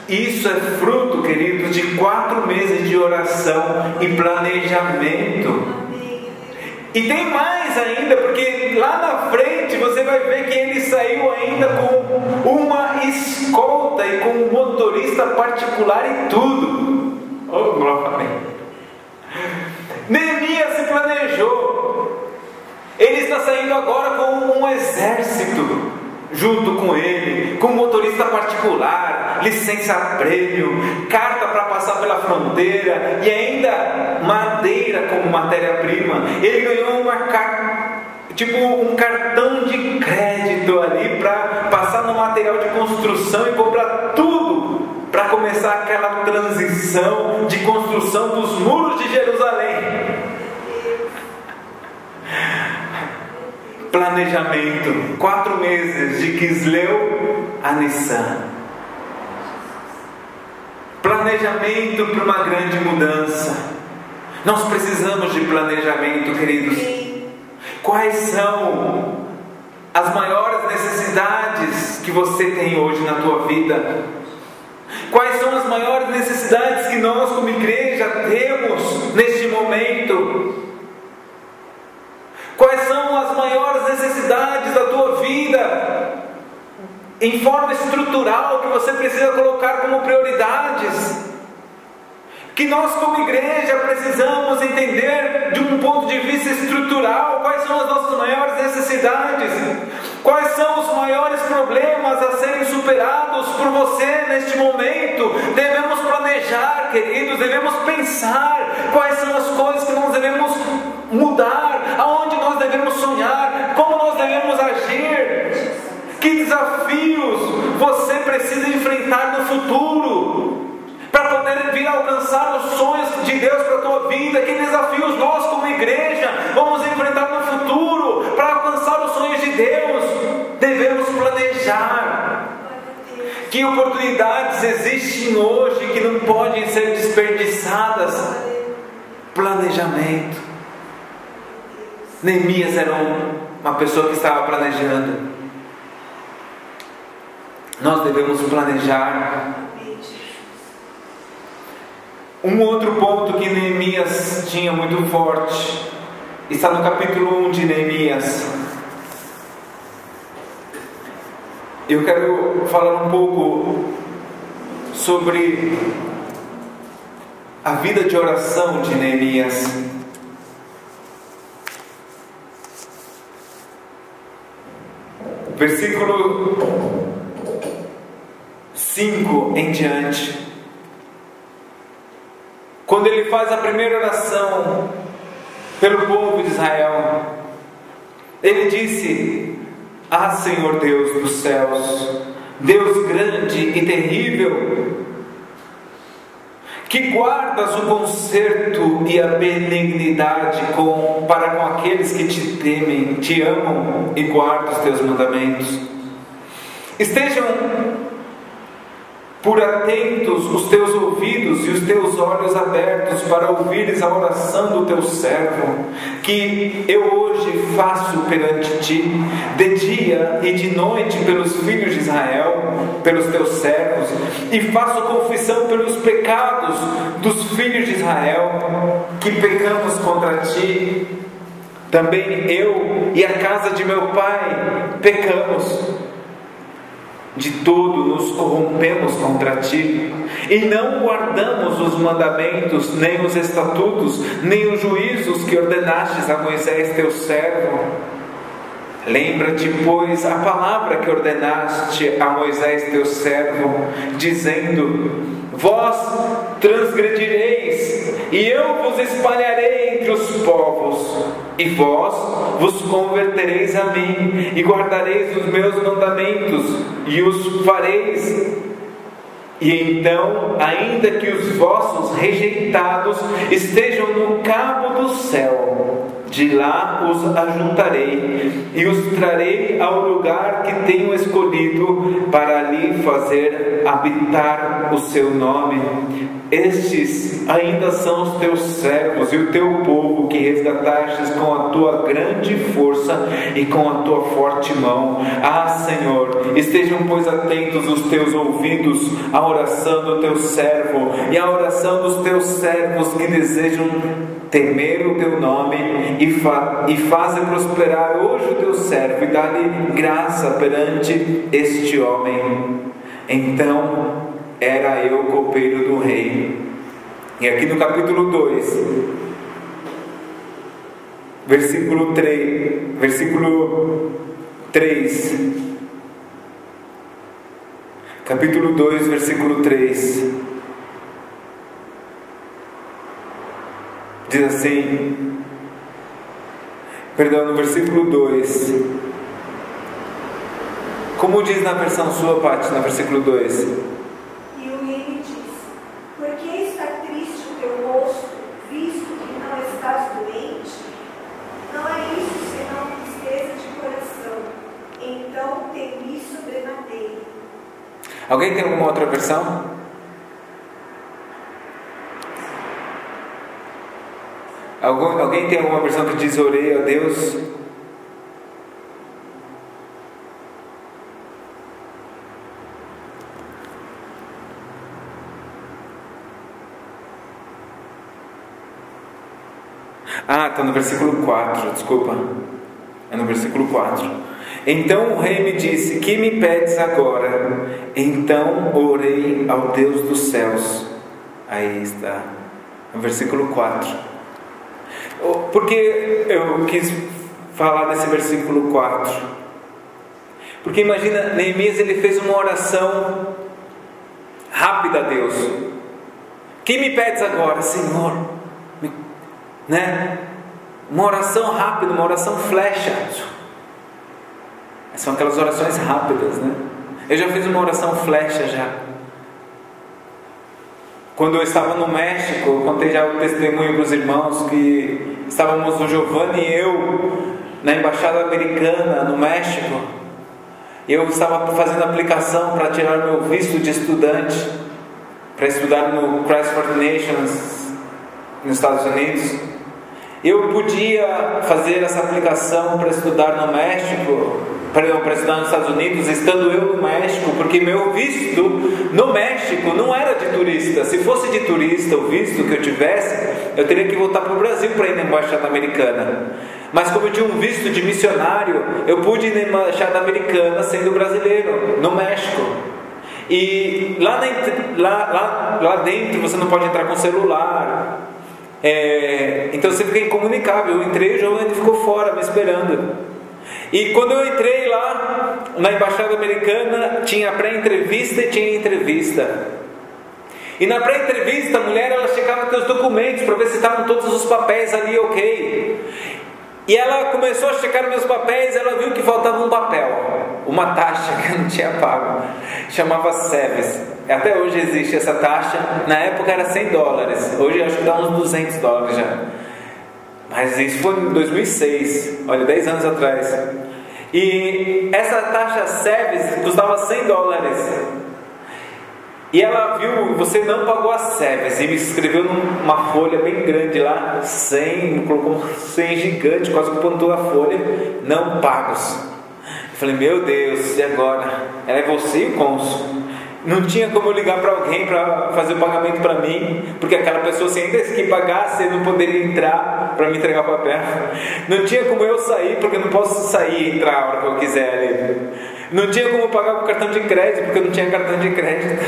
Isso é fruto, queridos, de 4 meses de oração e planejamento. E tem mais ainda, porque lá na frente você vai ver que ele saiu ainda com uma escolta e com um motorista particular e tudo. Oh, glória a Deus. Neemias se planejou. Ele está saindo agora com um exército junto com ele, com motorista particular, licença prêmio, carta para passar pela fronteira e ainda madeira como matéria-prima. Ele ganhou um cartão de crédito ali para passar no material de construção e comprar tudo para começar aquela transição de construção dos muros de Jerusalém. Planejamento, 4 meses de Quisleu a Nissan. Planejamento para uma grande mudança. Nós precisamos de planejamento, queridos. Quais são as maiores necessidades que você tem hoje na tua vida? Quais são as maiores necessidades que nós como igreja temos neste momento? Quais são as maiores necessidades da tua vida, em forma estrutural, que você precisa colocar como prioridades? Que nós como igreja precisamos entender de um ponto de vista estrutural, quais são as nossas maiores necessidades, quais são os maiores problemas a serem superados por você neste momento. Devemos planejar, queridos, devemos pensar quais são as coisas que nós devemos mudar, aonde nós devemos sonhar, como nós devemos agir, que desafios você precisa enfrentar no futuro para poder vir alcançar os sonhos de Deus para a tua vida. Que desafios nós como igreja vamos enfrentar no futuro Que oportunidades existem hoje que não podem ser desperdiçadas? Planejamento. Neemias era uma pessoa que estava planejando. Nós devemos planejar. Um outro ponto que Neemias tinha muito forte está no capítulo 1 de Neemias. Eu quero falar um pouco sobre a vida de oração de Neemias. Versículo 5 em diante. Quando ele faz a primeira oração pelo povo de Israel, ele disse: Ah, Senhor Deus dos céus, Deus grande e terrível, que guardas o conserto e a benignidade para com aqueles que te temem, te amam e guardam os teus mandamentos. Estejam por atentos os teus ouvidos e os teus olhos abertos para ouvires a oração do teu servo, que eu hoje faço perante ti, de dia e de noite pelos filhos de Israel, pelos teus servos, e faço confissão pelos pecados dos filhos de Israel, que pecamos contra ti. Também eu e a casa de meu pai pecamos. De todo nos corrompemos contra ti, e não guardamos os mandamentos, nem os estatutos, nem os juízos que ordenastes a Moisés teu servo. Lembra-te, pois, a palavra que ordenaste a Moisés teu servo, dizendo: Vós transgredireis, e eu vos espalharei entre os povos, e vós vos convertereis a mim, e guardareis os meus mandamentos, e os fareis. E então, ainda que os vossos rejeitados estejam no cabo do céu, de lá os ajuntarei, e os trarei ao lugar que tenho escolhido, para ali fazer habitar o seu nome. Estes ainda são os teus servos e o teu povo, que resgatastes com a tua grande força e com a tua forte mão. Ah, Senhor, estejam, pois, atentos os teus ouvidos à oração do teu servo e à oração dos teus servos que desejam temer o teu nome, e faze prosperar hoje o teu servo, e dá-lhe graça perante este homem. Então era eu copeiro do rei. E aqui no capítulo 2, versículo 3, capítulo 2, versículo 3, diz assim, no versículo 2, como diz na versão sua, Paty, no versículo 2: E o rei me disse: Por que está triste o teu rosto, visto que não estás doente? Não é isso senão tristeza de coração. Então temi sobremadei. Alguém tem alguma outra versão? Alguém tem alguma versão que diz: orei a Deus? Está no versículo 4, desculpa. É no versículo 4. Então o rei me disse: Que me pedes agora? Então orei ao Deus dos céus. Aí está, no versículo 4. Por que eu quis falar desse versículo 4? Porque imagina, Neemias, ele fez uma oração rápida a Deus. Que me pedes agora, Senhor? Uma oração rápida, uma oração flecha. São aquelas orações rápidas, né? Eu já fiz uma oração flecha já. Quando eu estava no México, eu contei já o testemunho para os irmãos que estávamos o Giovanni e eu na embaixada americana no México, eu estava fazendo aplicação para tirar meu visto de estudante, para estudar no Christ for the Nations, nos Estados Unidos. Eu podia fazer essa aplicação para estudar no México, para estudar nos Estados Unidos, estando eu no México, porque meu visto no México não era de turista. Se fosse de turista o visto que eu tivesse, eu teria que voltar para o Brasil para ir na embaixada americana. Mas como eu tinha um visto de missionário, eu pude ir na embaixada americana sendo brasileiro, no México. E lá dentro você não pode entrar com celular, então você fica incomunicável. Eu entrei e o Giovanni ficou fora me esperando. E quando eu entrei lá na embaixada americana, tinha pré-entrevista e tinha entrevista. E na pré-entrevista a mulher, ela checava teus documentos para ver se estavam todos os papéis ali ok. E ela começou a checar meus papéis. Ela viu que faltava um papel, uma taxa que eu não tinha pago, chamava SEVES. Até hoje existe essa taxa. Na época era $100, hoje acho que dá uns $200 já. Mas isso foi em 2006, olha, 10 anos atrás. E essa taxa SEVES custava $100. E ela viu, você não pagou a SEVES, e me escreveu numa folha bem grande lá, 100, colocou 100 gigante, quase que pontuou a folha, não pagos. Eu falei, meu Deus, e agora? Ela é você e o cônsul. Não tinha como eu ligar para alguém para fazer o pagamento para mim, porque aquela pessoa, se ainda que pagasse, eu não poderia entrar para me entregar o papel. Não tinha como eu sair, porque eu não posso sair e entrar a hora que eu quiser ali. Não tinha como pagar com cartão de crédito, porque eu não tinha cartão de crédito.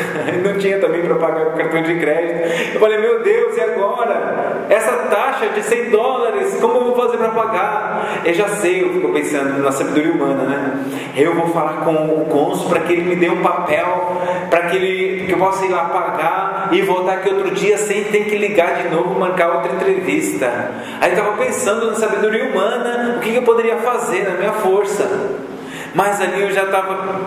Não tinha também para pagar com cartão de crédito. Eu falei, meu Deus, e agora? Essa taxa de $100, como eu vou fazer para pagar? Eu já sei, eu fico pensando na sabedoria humana, né? Eu vou falar com o cônsul para que ele me dê um papel, para que eu possa ir lá pagar e voltar aqui outro dia sem ter que ligar de novo, marcar outra entrevista. Aí eu estava pensando na sabedoria humana, o que eu poderia fazer na minha força. Mas ali eu já estava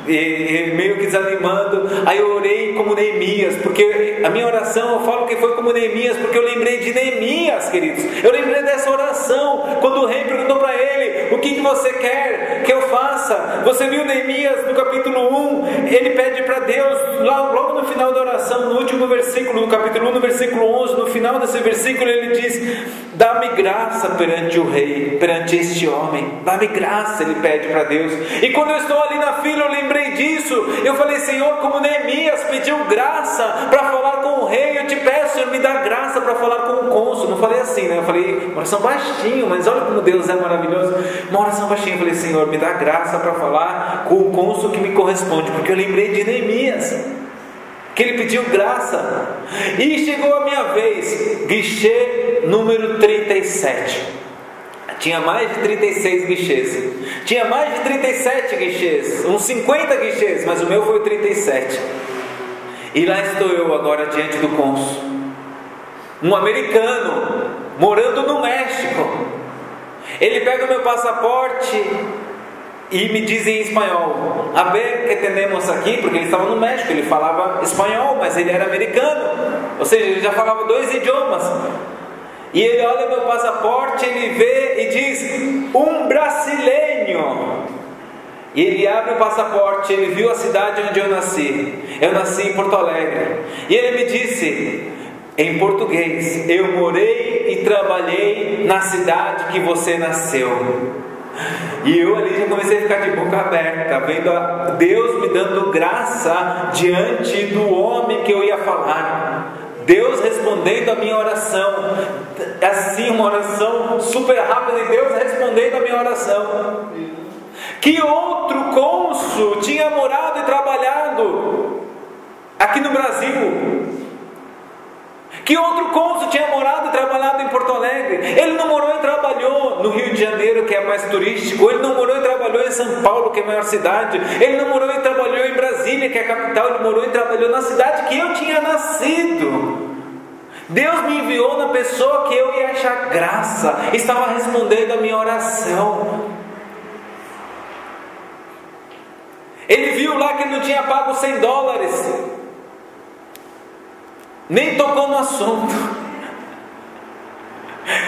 meio que desanimando. Aí eu orei como Neemias, porque a minha oração, eu falo que foi como Neemias, porque eu lembrei de Neemias, queridos. Eu lembrei dessa oração, quando o rei perguntou para ele, o que você quer que eu faça? Você viu Neemias no capítulo 1, ele pede para Deus, logo no final da oração, no último versículo, no capítulo 1, no versículo 11, no final desse versículo ele diz, dá-me graça perante o rei, perante este homem, dá-me graça, ele pede para Deus. E quando eu estou ali na fila, eu lembrei disso. Eu falei, Senhor, como Neemias pediu graça para falar com o rei, eu te peço, Senhor, me dá graça para falar com o cônsul. Não falei assim, né? Eu falei uma oração baixinho, mas olha como Deus é maravilhoso. Uma oração baixinha, eu falei, Senhor, me dá graça para falar com o cônsul que me corresponde, porque eu lembrei de Neemias, que ele pediu graça. E chegou a minha vez, guichê número 37. Tinha mais de 36 guichês. Tinha mais de 37 guichês. Uns 50 guichês, mas o meu foi o 37. E lá estou eu agora diante do cônsul. Um americano, morando no México. Ele pega o meu passaporte e me diz em espanhol, a ver que temos aqui, porque ele estava no México, ele falava espanhol, mas ele era americano. Ou seja, ele já falava 2 idiomas. E ele olha meu passaporte, ele vê e diz, um brasileiro. E ele abre o passaporte, ele viu a cidade onde eu nasci. Eu nasci em Porto Alegre. E ele me disse, em português, eu morei e trabalhei na cidade que você nasceu. E eu ali já comecei a ficar de boca aberta, vendo a Deus me dando graça diante do homem que eu ia falar. Deus respondendo a minha oração, assim, uma oração super rápida, e Deus respondendo a minha oração. Que outro cônsul tinha morado e trabalhado aqui no Brasil? Que outro cônsul tinha morado e trabalhado em Porto Alegre? Ele não morou e trabalhou no Rio de Janeiro, que é mais turístico. Ele não morou e trabalhou em São Paulo, que é a maior cidade. Ele não morou e trabalhou em Brasília, que é a capital. Ele morou e trabalhou na cidade que eu tinha nascido. Deus me enviou na pessoa que eu ia achar graça. Estava respondendo a minha oração. Ele viu lá que ele não tinha pago $100. Nem tocou no assunto.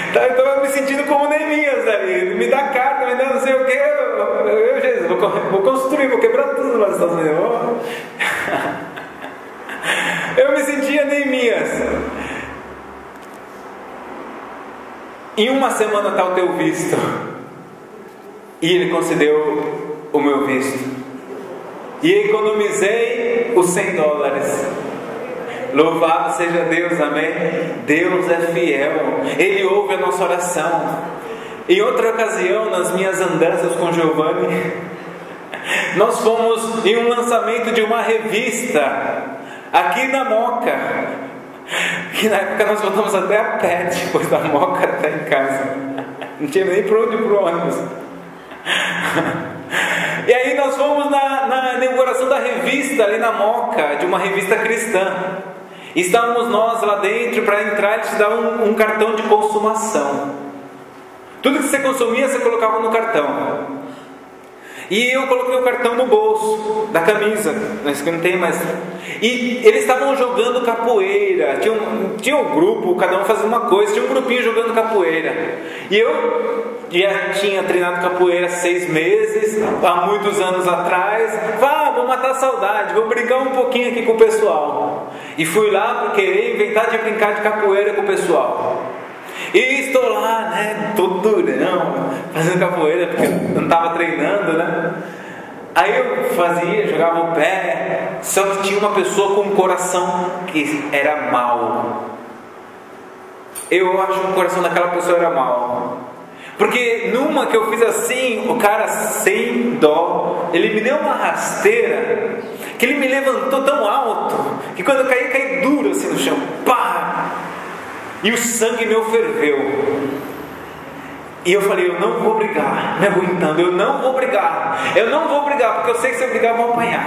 Então eu estou me sentindo como Neemias ali. Me dá carta, me dá não sei o que. Jesus, vou construir, vou dançando lá nos Estados Unidos. Eu me sentia Neemias. Em uma semana está o teu visto. E ele concedeu o meu visto. E economizei os $100. Louvado seja Deus, amém? Deus é fiel. Ele ouve a nossa oração. Em outra ocasião, nas minhas andanças com Giovanni, nós fomos em um lançamento de uma revista aqui na Moca, que na época nós voltamos até a pé, depois da Moca até em casa. Não tinha nem para onde ir pro ônibus. E aí nós fomos na inauguração da revista ali na Moca, de uma revista cristã. Estávamos nós lá dentro. Para entrar eles te davam um cartão de consumação. Tudo que você consumia você colocava no cartão. E eu coloquei o cartão no bolso da camisa, mas que não tem mais. E eles estavam jogando capoeira. Tinha um grupo, cada um fazendo uma coisa. Tinha um grupinho jogando capoeira. E eu já tinha treinado capoeira 6 meses, há muitos anos atrás. Vou matar a saudade, vou brincar um pouquinho aqui com o pessoal. E fui lá para querer inventar de brincar de capoeira com o pessoal. E estou lá, né, todo durão, fazendo capoeira, porque eu não estava treinando, né? Aí eu jogava o pé. Só que tinha uma pessoa com um coração que era mau. Eu acho que o coração daquela pessoa era mau. Porque numa que eu fiz assim, o cara sem dó, ele me deu uma rasteira, que ele me levantou tão alto, que quando eu caí duro assim no chão, pá! E o sangue meu ferveu. E eu falei, eu não vou brigar, me aguentando, eu não vou brigar, porque eu sei que se eu brigar eu vou apanhar.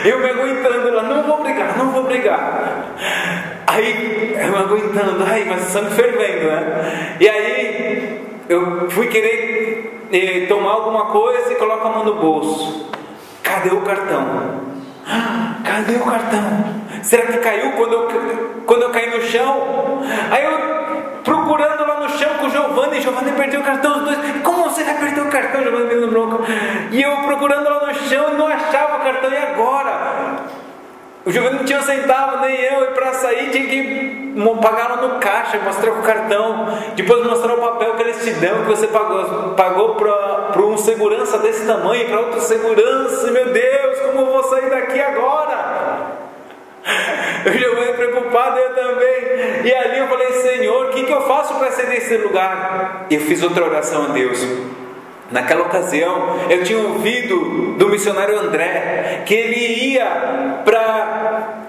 Eu me aguentando lá, não vou brigar. Aí, eu me aguentando, mas o sangue fervendo, né? E aí, eu fui querer tomar alguma coisa e coloco a mão no bolso. Cadê o cartão? Cadê o cartão? Será que caiu quando eu caí no chão? Aí eu procurando lá no chão com o Giovanni perdeu o cartão, os dois. Como você vai perder o cartão? Giovanni dando bronca. E eu procurando lá no chão e não achava o cartão. E agora? O Giovanni não tinha um centavo, nem eu. E para sair tinha que pagar lá no caixa, mostrar o cartão, depois mostrar o papel que eles te dão, que você pagou para um segurança desse tamanho, para outro segurança. Meu Deus, como eu vou sair daqui agora? O Giovanni preocupado, eu também. E ali eu falei, Senhor, o que eu faço para sair desse lugar? E eu fiz outra oração a Deus. Naquela ocasião eu tinha ouvido do missionário André que ele ia para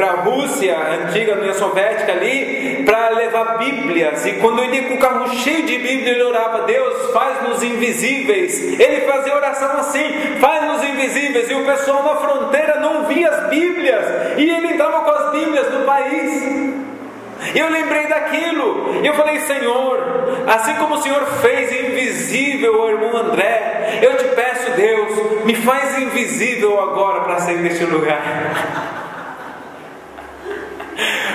a Rússia, a antiga União Soviética ali, para levar Bíblias. E quando ele ia com o carro cheio de Bíblia, ele orava, Deus, faz-nos invisíveis. Ele fazia oração assim, faz-nos invisíveis. E o pessoal na fronteira não via as Bíblias, e ele estava com as Bíblias no país. E eu lembrei daquilo, e eu falei, Senhor, assim como o Senhor fez invisível o irmão André, eu te peço, Deus, me faz invisível agora para sair deste lugar.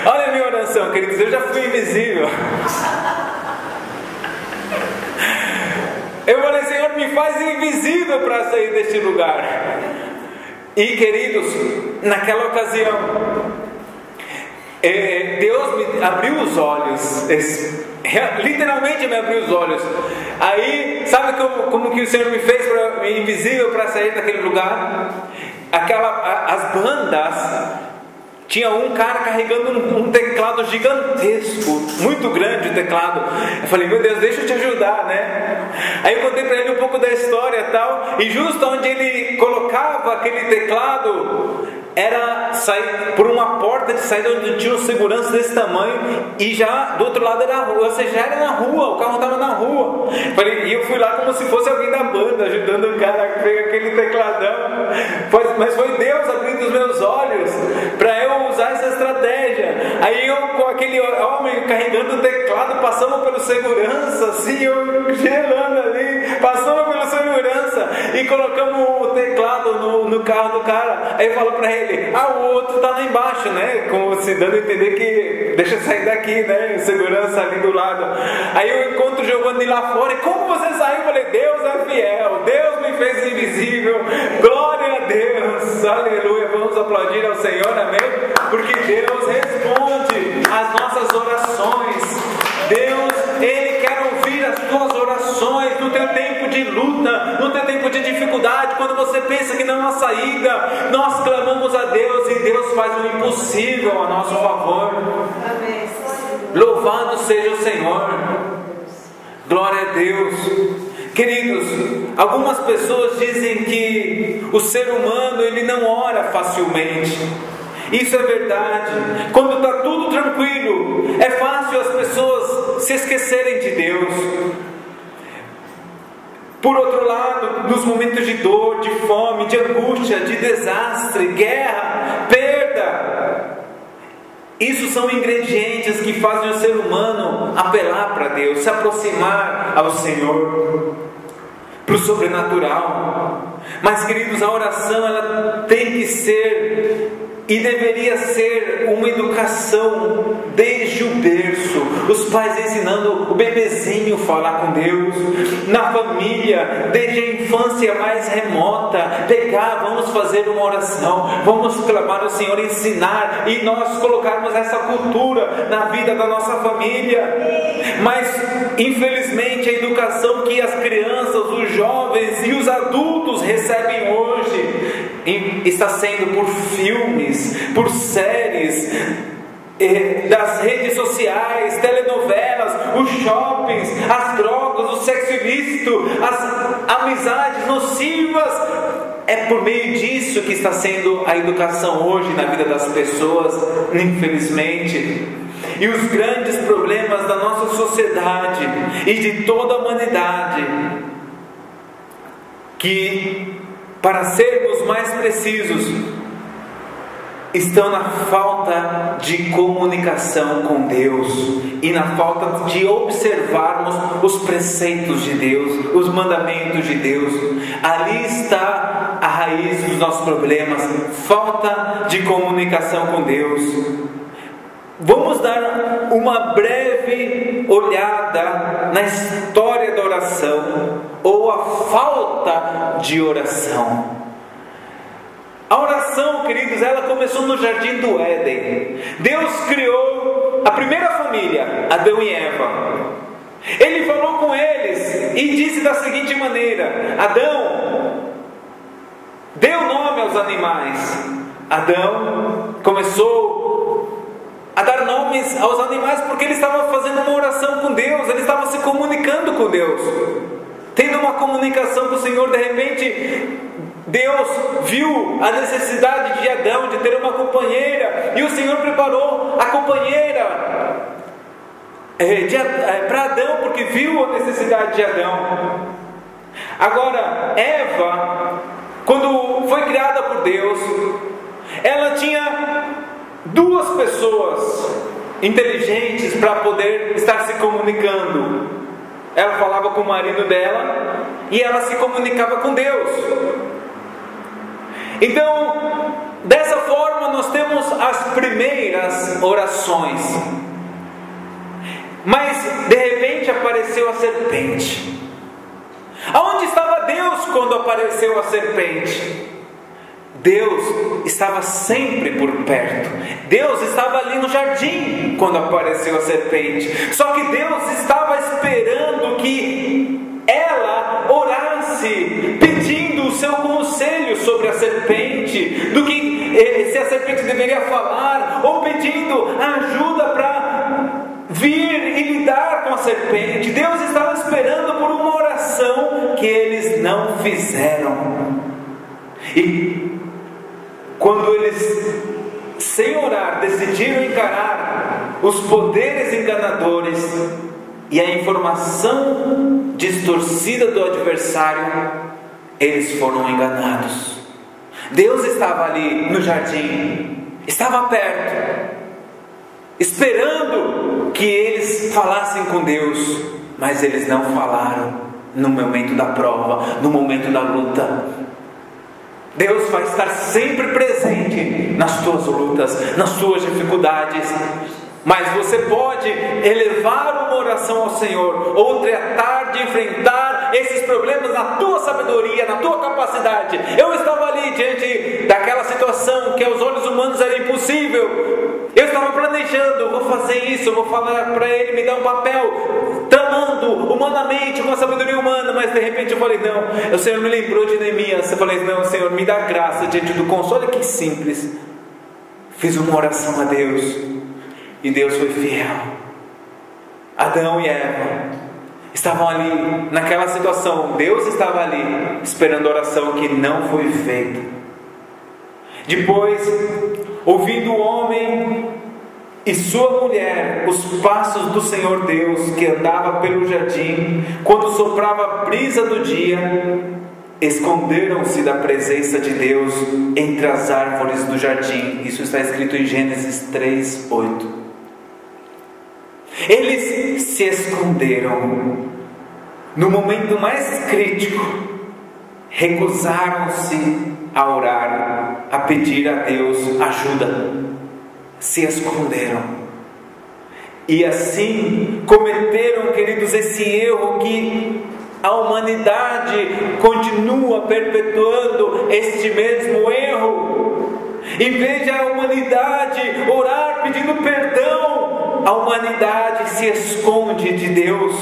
Olha a minha oração, queridos, eu já fui invisível. Eu falei, Senhor, me faz invisível para sair deste lugar. E queridos, naquela ocasião, Deus me abriu os olhos, literalmente me abriu os olhos. Aí, sabe como que o Senhor me fez invisível para sair daquele lugar? As bandas, tinha um cara carregando um teclado gigantesco, muito grande o teclado. Eu falei, meu Deus, deixa eu te ajudar, né? Aí eu contei para ele um pouco da história e tal. E justo onde ele colocava aquele teclado, era sair por uma porta de saída onde tinha um segurança desse tamanho, e já do outro lado era a rua, ou seja, já era na rua, o carro estava na rua. E eu fui lá como se fosse alguém da banda, ajudando o cara a pegar aquele tecladão. Mas foi Deus abrindo os meus olhos para eu usar essa estratégia. Aí eu, com aquele homem carregando o teclado, passamos pelo segurança, assim, eu gelando ali, passamos pelo segurança, e colocamos o teclado no carro do cara. Aí fala para ele: o outro tá lá embaixo, né? Como se dando a entender que deixa eu sair daqui, né? Segurança ali do lado. Aí eu encontro o Giovanni lá fora: e como você saiu? Eu falei: Deus é fiel, Deus me fez invisível, glória a Deus, aleluia. Vamos aplaudir ao Senhor, amém? Porque Deus responde às nossas orações. Deus, Ele quer ouvir as tuas orações no teu tempo de luta, no teu tempo de dificuldade, quando você pensa que não há saída. Nós clamamos a Deus e Deus faz o impossível a nosso favor. Amém. Louvado seja o Senhor, glória a Deus. Queridos, algumas pessoas dizem que o ser humano ele não ora facilmente. Isso é verdade. Quando está tudo tranquilo, é fácil as pessoas se esquecerem de Deus. Por outro lado, nos momentos de dor, de fome, de angústia, de desastre, guerra, perda, isso são ingredientes que fazem o ser humano apelar para Deus, se aproximar ao Senhor, para o sobrenatural. Mas, queridos, a oração ela tem que ser e deveria ser uma educação desde o berço. Os pais ensinando o bebezinho a falar com Deus. Na família, desde a infância mais remota, vamos fazer uma oração, vamos clamar ao Senhor, ensinar, e nós colocarmos essa cultura na vida da nossa família. Mas infelizmente a educação que as crianças, os jovens e os adultos recebem hoje está sendo por filmes, por séries, das redes sociais, telenovelas, os shoppings, as drogas, o sexo ilícito, as amizades nocivas. É por meio disso que está sendo a educação hoje na vida das pessoas, infelizmente. E os grandes problemas da nossa sociedade e de toda a humanidade, que, para sermos mais precisos, estão na falta de comunicação com Deus e na falta de observarmos os preceitos de Deus, os mandamentos de Deus. Ali está a raiz dos nossos problemas, falta de comunicação com Deus. Vamos dar uma breve olhada na história da oração, ou a falta de oração. A oração, queridos, ela começou no jardim do Éden. Deus criou a primeira família, Adão e Eva. Ele falou com eles e disse da seguinte maneira: Adão, dê o nome aos animais. Adão começou a dar nomes aos animais porque ele estava fazendo uma oração com Deus, ele estava se comunicando com Deus, tendo uma comunicação com o Senhor. De repente, Deus viu a necessidade de Adão de ter uma companheira, e o Senhor preparou a companheira para Adão, porque viu a necessidade de Adão. Agora, Eva, quando foi criada por Deus, ela tinha duas pessoas inteligentes para poder estar se comunicando. Ela falava com o marido dela e ela se comunicava com Deus. Então, dessa forma nós temos as primeiras orações. Mas de repente apareceu a serpente. Aonde estava Deus quando apareceu a serpente? Deus estava sempre por perto. Deus estava ali no jardim quando apareceu a serpente. Só que Deus estava esperando que ela orasse, pedindo o seu conselho sobre a serpente, do que se a serpente deveria falar, ou pedindo ajuda para vir e lidar com a serpente. Deus estava esperando por uma oração que eles não fizeram. E quando eles, sem orar, decidiram encarar os poderes enganadores e a informação distorcida do adversário, eles foram enganados. Deus estava ali no jardim, estava perto, esperando que eles falassem com Deus, mas eles não falaram. no momento da prova, no momento da luta. Deus vai estar sempre presente nas tuas lutas, nas tuas dificuldades. Mas você pode elevar uma oração ao Senhor, ou tratar de enfrentar esses problemas na tua sabedoria, na tua capacidade. Eu estava ali diante daquela situação que aos olhos humanos era impossível. Eu estava planejando, vou fazer isso, eu vou falar para ele, me dar um papel, tramando humanamente, com a sabedoria humana, mas de repente eu falei, não, o Senhor me lembrou de Neemias. Eu falei, não, Senhor, me dá graça diante do consolo. Olha que simples. Fiz uma oração a Deus. E Deus foi fiel. Adão e Eva estavam ali naquela situação. Deus estava ali esperando a oração que não foi feita. Depois, ouvindo o homem e sua mulher os passos do Senhor Deus que andava pelo jardim, quando soprava a brisa do dia, esconderam-se da presença de Deus entre as árvores do jardim. Isso está escrito em Gênesis 3:8. Eles se esconderam. No momento mais crítico, recusaram-se a orar, a pedir a Deus ajuda. Se esconderam. E assim cometeram, queridos, esse erro que a humanidade continua perpetuando, este mesmo erro. Em vez de a humanidade orar pedindo perdão, a humanidade se esconde de Deus.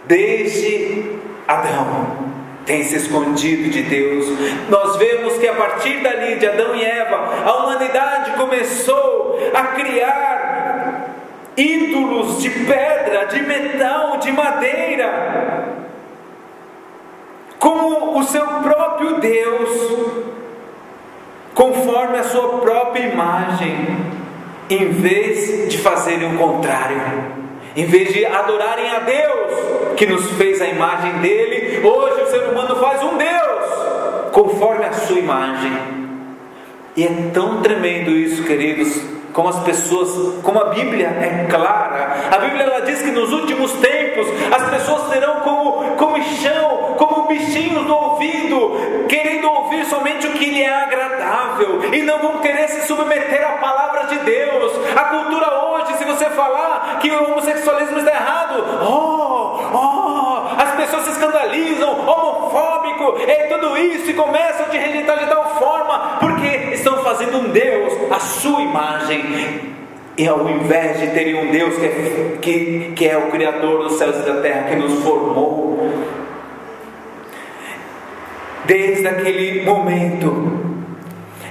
Desde Adão tem se escondido de Deus. Nós vemos que a partir dali, de Adão e Eva, a humanidade começou a criar ídolos de pedra, de metal, de madeira, como o seu próprio Deus, conforme a sua própria imagem, em vez de fazerem o contrário. Em vez de adorarem a Deus, que nos fez a imagem dele, hoje o ser humano faz um Deus, conforme a sua imagem. E é tão tremendo isso, queridos, como as pessoas, como a Bíblia é clara. A Bíblia ela diz que nos últimos tempos as pessoas terão como chão, como bichinhos no ouvido, querendo ouvir somente o que lhe é agradável, e não vão querer se submeter à palavra de Deus. A cultura hoje, se você falar que o homossexualismo está errado, as pessoas se escandalizam, homofóbico, e tudo isso, e começam a te rejeitar de tal forma, porque estão fazendo um Deus à sua imagem, e ao invés de terem um Deus que é o Criador dos céus e da terra, que nos formou. Desde aquele momento,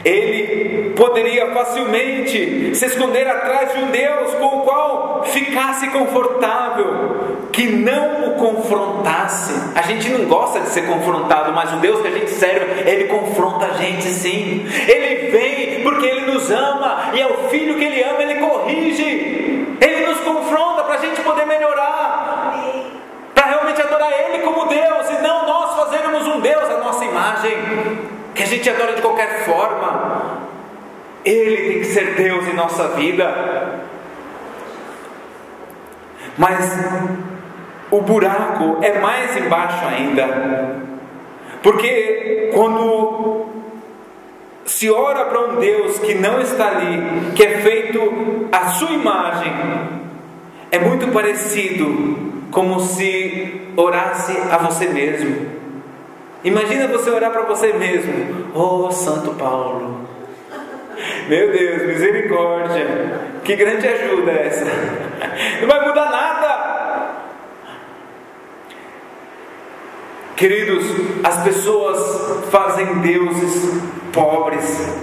ele poderia facilmente se esconder atrás de um Deus com o qual ficasse confortável, que não o confrontasse. A gente não gosta de ser confrontado, mas o Deus que a gente serve, Ele confronta a gente sim. Ele vem porque Ele nos ama, e é o Filho que Ele ama, Ele corrige, Ele nos confronta para a gente poder melhorar, para realmente adorar Ele como Deus, e não nós fazermos um Deus à nossa imagem, que a gente adora de qualquer forma. Ele tem que ser Deus em nossa vida. Mas o buraco é mais embaixo ainda, porque quando se ora para um Deus que não está ali, que é feito à sua imagem, é muito parecido como se orasse a você mesmo. Imagina você orar para você mesmo: oh Santo Paulo, meu Deus, misericórdia, que grande ajuda essa, não vai mudar nada. Queridos, as pessoas fazem deuses pobres.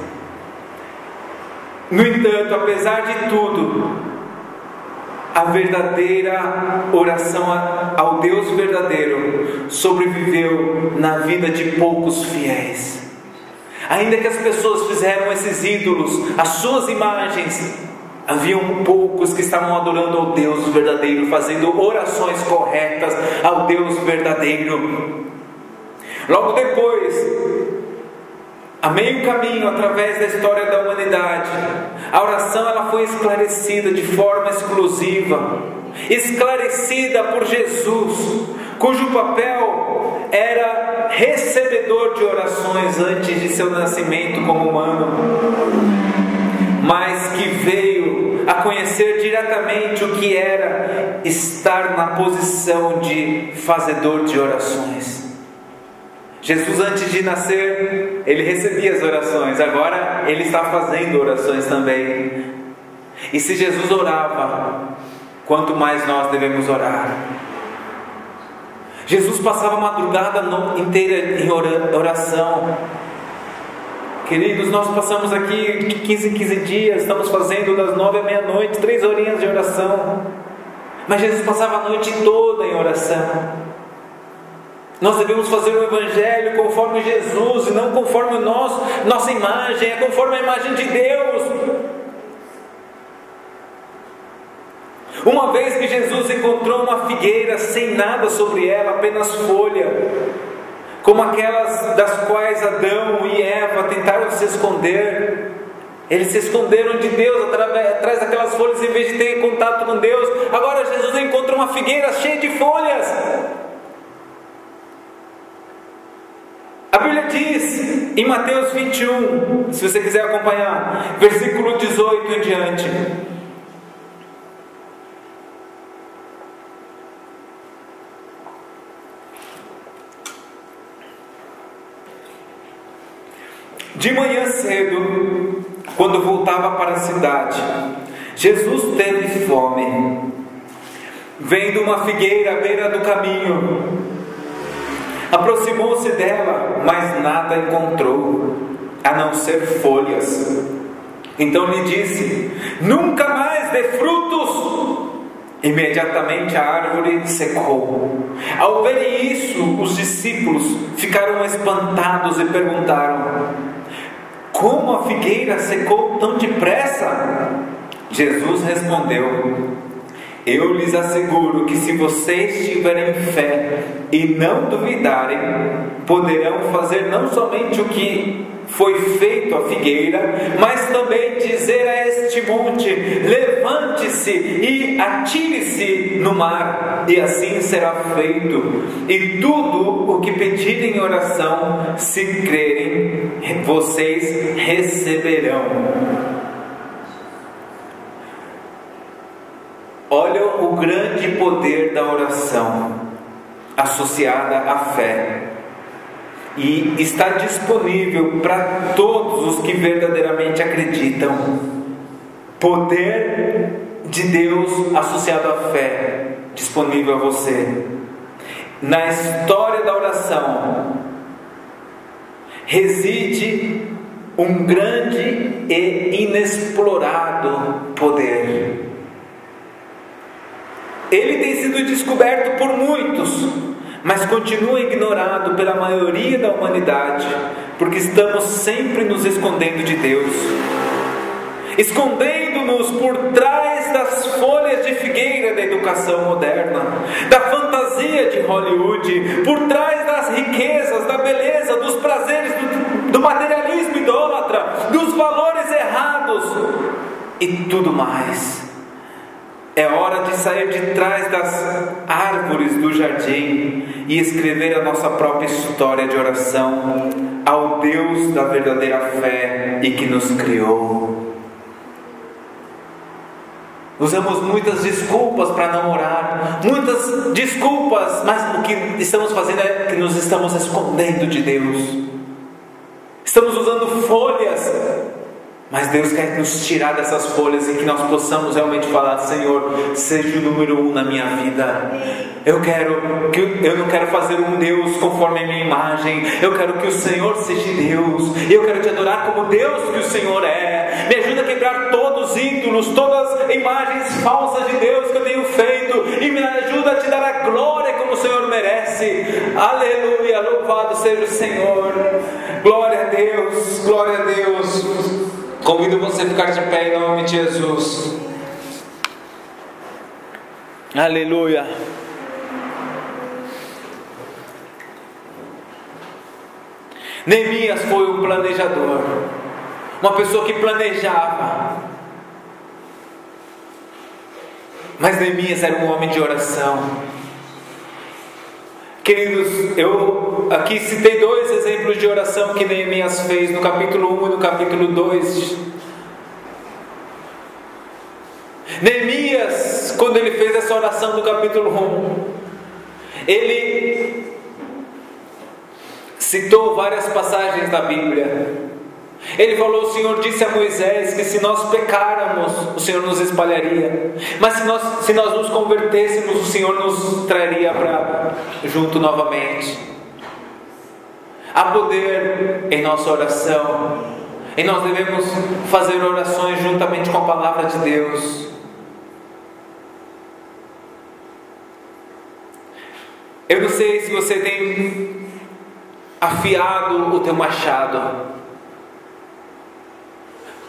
No entanto, apesar de tudo, a verdadeira oração ao Deus verdadeiro sobreviveu na vida de poucos fiéis. Ainda que as pessoas fizeram esses ídolos, as suas imagens, haviam poucos que estavam adorando ao Deus verdadeiro, fazendo orações corretas ao Deus verdadeiro. Logo depois, a meio caminho, através da história da humanidade, a oração ela foi esclarecida de forma exclusiva, esclarecida por Jesus, cujo papel era recebedor de orações antes de seu nascimento como humano, mas que veio a conhecer diretamente o que era estar na posição de fazedor de orações. Jesus, antes de nascer, ele recebia as orações, agora ele está fazendo orações também. E se Jesus orava, quanto mais nós devemos orar. Jesus passava a madrugada inteira em oração. Queridos, nós passamos aqui de 15 em 15 dias, estamos fazendo das 9 à meia-noite, 3 horinhas de oração. Mas Jesus passava a noite toda em oração. Nós devemos fazer o Evangelho conforme Jesus e não conforme nossa imagem, é conforme a imagem de Deus. Uma vez que Jesus encontrou uma figueira sem nada sobre ela, apenas folha, como aquelas das quais Adão e Eva tentaram se esconder, eles se esconderam de Deus atrás daquelas folhas em vez de ter contato com Deus. Agora Jesus encontra uma figueira cheia de folhas. A Bíblia diz em Mateus 21, se você quiser acompanhar, versículo 18 em diante: de manhã cedo, quando voltava para a cidade, Jesus teve fome. Vendo uma figueira à beira do caminho, aproximou-se dela, mas nada encontrou, a não ser folhas. Então lhe disse: nunca mais dê frutos. Imediatamente a árvore secou. Ao verem isso, os discípulos ficaram espantados e perguntaram: como a figueira secou tão depressa? Jesus respondeu: eu lhes asseguro que se vocês tiverem fé e não duvidarem, poderão fazer não somente o que foi feito à figueira, mas também dizer a este monte: levante-se e atire-se no mar, e assim será feito. E tudo o que pedirem em oração, se crerem, vocês receberão. Olha o grande poder da oração associada à fé, e está disponível para todos os que verdadeiramente acreditam. Poder de Deus associado à fé, disponível a você. Na história da oração reside um grande e inexplorado poder. Ele tem sido descoberto por muitos, mas continua ignorado pela maioria da humanidade, porque estamos sempre nos escondendo de Deus, escondendo-nos por trás das folhas de figueira da educação moderna, da fantasia de Hollywood, por trás das riquezas, da beleza, dos prazeres, do materialismo idólatra, dos valores errados e tudo mais. É hora de sair de trás das árvores do jardim e escrever a nossa própria história de oração ao Deus da verdadeira fé e que nos criou. Usamos muitas desculpas para não orar, muitas desculpas, mas o que estamos fazendo é que nos estamos escondendo de Deus. Estamos usando folhas, mas Deus quer nos tirar dessas folhas e que nós possamos realmente falar: Senhor, seja o número 1 na minha vida. Eu não quero fazer um Deus conforme a minha imagem. Eu quero que o Senhor seja Deus. Eu quero te adorar como Deus que o Senhor é. Me ajuda a quebrar todos os ídolos, todas as imagens falsas de Deus que eu tenho feito, e me ajuda a te dar a glória como o Senhor merece. Aleluia, louvado seja o Senhor. Glória a Deus, glória a Deus. Convido você a ficar de pé em nome de Jesus. Aleluia. Neemias foi um planejador, uma pessoa que planejava. Mas Neemias era um homem de oração. Queridos, eu aqui citei 2 exemplos de oração que Neemias fez no capítulo 1 e no capítulo 2. Neemias, quando ele fez essa oração do capítulo 1, ele citou várias passagens da Bíblia. Ele falou: o Senhor disse a Moisés que se nós pecáramos, o Senhor nos espalharia, mas se nós nos convertêssemos, o Senhor nos traria para junto novamente. Há poder em nossa oração, e nós devemos fazer orações juntamente com a palavra de Deus. Eu não sei se você tem afiado o teu machado,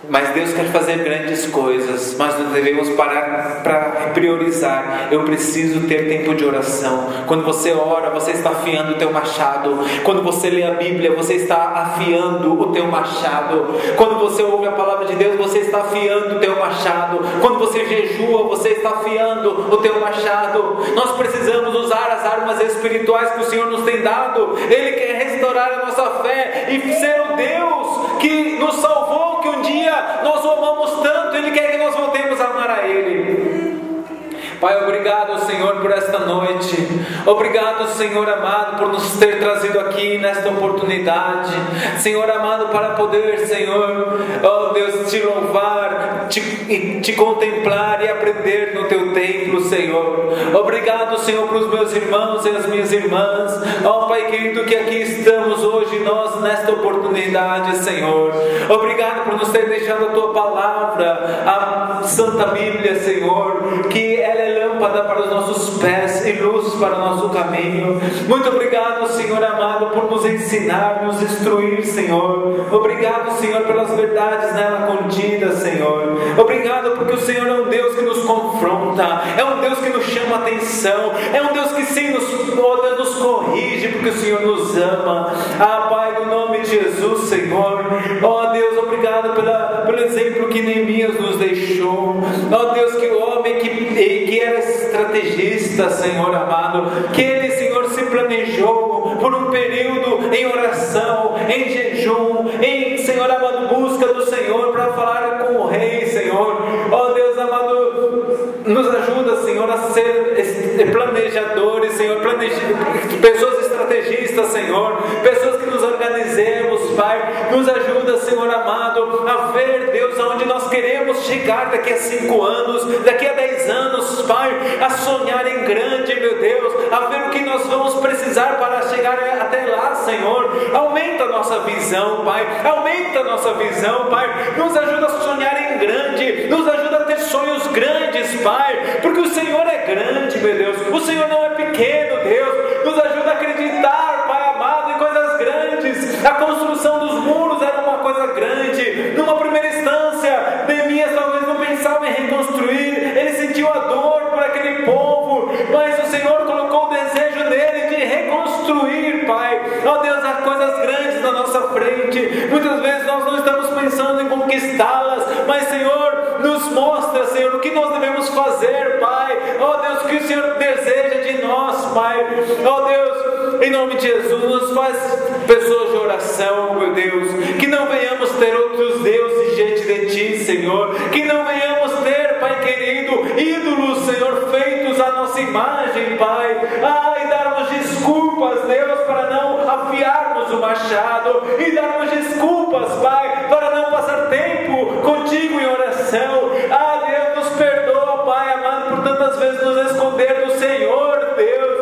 mas Deus quer fazer grandes coisas, mas nós devemos parar para priorizar. Eu preciso ter tempo de oração. Quando você ora, você está afiando o teu machado. Quando você lê a Bíblia, você está afiando o teu machado. Quando você ouve a palavra de Deus, você está afiando o teu machado. Quando você jejua, você está afiando o teu machado. Nós precisamos usar as armas espirituais que o Senhor nos tem dado. Ele quer restaurar a nossa fé e ser o Deus que nos salvou, que um dia nós o amamos tanto. Ele quer que nós voltemos a amar a Ele. Pai, obrigado, Senhor, por esta noite. Obrigado, Senhor amado, por nos ter trazido aqui nesta oportunidade, Senhor amado, para poder, Senhor, oh Deus, te louvar, te contemplar e aprender no teu templo, Senhor. Obrigado, Senhor, para os meus irmãos e as minhas irmãs, ó Pai querido, que aqui estamos hoje, nós nesta oportunidade, Senhor. Obrigado por nos ter deixado a tua palavra, a Santa Bíblia, Senhor, que ela é lâmpada para os nossos pés e luz para o nosso caminho. Muito obrigado, Senhor amado, por nos ensinar, nos instruir, Senhor. Obrigado, Senhor, pelas verdades nela contidas, Senhor. Obrigado porque o Senhor é um Deus que nos confronta, é um Deus que nos chama a atenção, é um Deus que sim nos corrige, porque o Senhor nos ama. Ah, Pai, no nome de Jesus, Senhor, ó Deus, obrigado pelo exemplo que Neemias nos deixou. Ó Deus, que o homem que era estrategista, Senhor amado, que ele, Senhor, se planejou por um período em oração, em jejum, em, Senhor amado, busca do Senhor para falar com o rei, Senhor. Ó Deus amado, nos ajuda, Senhor, a ser planejadores, Senhor, pessoas estrategistas, Senhor, pessoas que nos organizemos, Pai. Nos ajuda, Senhor amado, a ver, Deus, aonde nós queremos chegar daqui a 5 anos, daqui a 10 anos, Pai, a sonhar em grande, meu Deus, a ver o que nós vamos precisar para chegar até lá, Senhor. Aumenta a nossa visão, Pai, aumenta a nossa visão, Pai. Nos ajuda a sonhar em grande, nos ajuda a ter sonhos grandes, Pai, porque o Senhor é grande, meu Deus, o Senhor não é pequeno, Deus. Nos ajuda a acreditar, Pai amado, em coisas grandes. A construção dos muros era uma coisa grande. Numa primeira instância, Neemias talvez não pensava em reconstruir, ele sentiu a dor por aquele povo, mas o Senhor colocou o desejo nele de reconstruir, Pai. Ó Deus, há coisas grandes na nossa frente. Muitas vezes nós não estamos pensando em conquistá-las, mas, Senhor, nos mostra, Senhor, o que nós devemos fazer, Pai. Ó Deus, o que o Senhor deseja de nós, Pai. Ó Deus, em nome de Jesus, nos faz pessoas de oração, meu Deus. Que não venhamos ter outros deuses diante de Ti, Senhor. Que não venhamos ter, Pai querido, ídolos, Senhor, feitos à nossa imagem, Pai. E darmos desculpas, Deus, para não afiarmos o machado. E darmos desculpas, Pai, para não passar tempo contigo em oração. Deus, nos perdoa, Pai amado, por tantas vezes nos esconder do Senhor, Deus.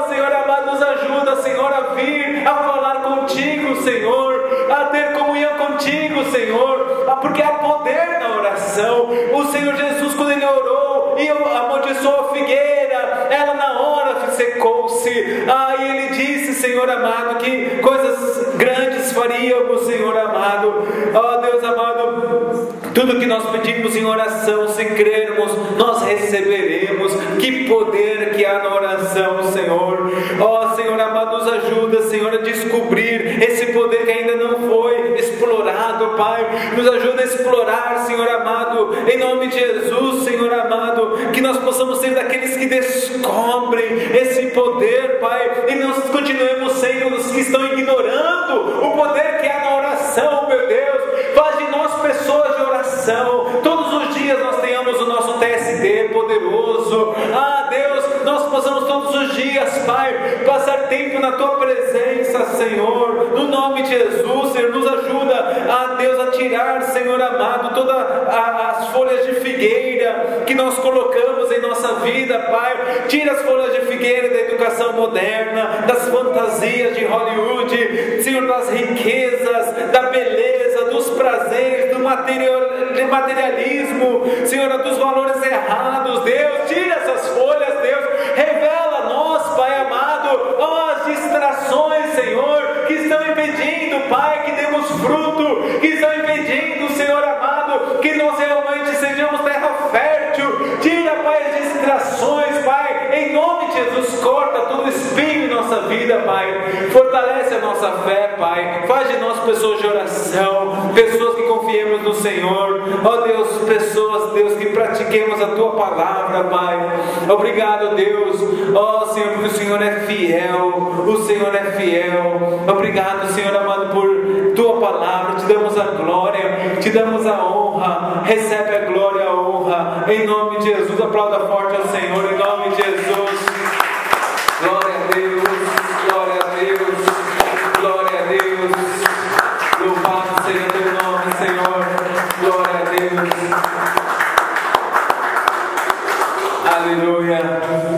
Senhor amado, nos ajuda, Senhor, a vir, a falar contigo, Senhor, a ter comunhão contigo, Senhor, porque há poder na oração. O Senhor Jesus, quando Ele orou e amaldiçoou a figueira, ela na hora secou-se. E Ele disse, Senhor amado, que coisas grandes faríamos, Senhor amado. Deus amado, Tudo que nós pedimos em oração, se crermos, nós receberemos. Que poder que há na oração, Senhor. Ó Senhor amado, nos ajuda, Senhor, a descobrir esse poder que ainda não foi explorado, Pai. Nos ajuda a explorar, Senhor amado, em nome de Jesus, Senhor amado, que nós possamos ser daqueles que descobrem esse poder, Pai, e nós continuemos sendo os que estão ignorando o poder que há na oração, meu Deus. Faz de nós pessoas de oração. Todos os dias nós tenhamos o nosso TSD poderoso. Ah, Deus, nós possamos todos os dias, Pai, passar tempo na Tua presença, Senhor. No nome de Jesus, Senhor, nos ajuda, ah, Deus, a tirar, Senhor amado, todas as folhas de figueira que nós colocamos em nossa vida, Pai. Tira as folhas de figueira da educação moderna, das fantasias de Hollywood, Senhor, das riquezas, da beleza, dos prazeres, do materialismo, Senhor, dos valores errados. Deus, tira essas folhas, Deus, revela a nós, Pai amado, as distrações, Senhor, que estão impedindo, Pai, que demos fruto, que estão impedindo, Senhor amado, que nós realmente sejamos terra fértil. Tira, Pai, as distrações, Pai, em nome de Jesus. Corta todo espinho em nossa vida, Pai. Fortalece a nossa fé, Pai. Faz de nós pessoas de oração, pessoas que confiemos no Senhor. Ó Deus, pessoas, Deus, que pratiquemos a Tua palavra, Pai. Obrigado, Deus. Ó Senhor, porque o Senhor é fiel. O Senhor é fiel. Obrigado, Senhor amado, por Tua palavra. Te damos a glória, te damos a honra. Recebe a glória e a honra. Em nome de Jesus, aplauda forte ao Senhor. Em nome de Jesus. Glória a Deus. Glória a Deus. Glória a Deus. Louvado seja Teu nome, Senhor. Glória a Deus. Aleluia.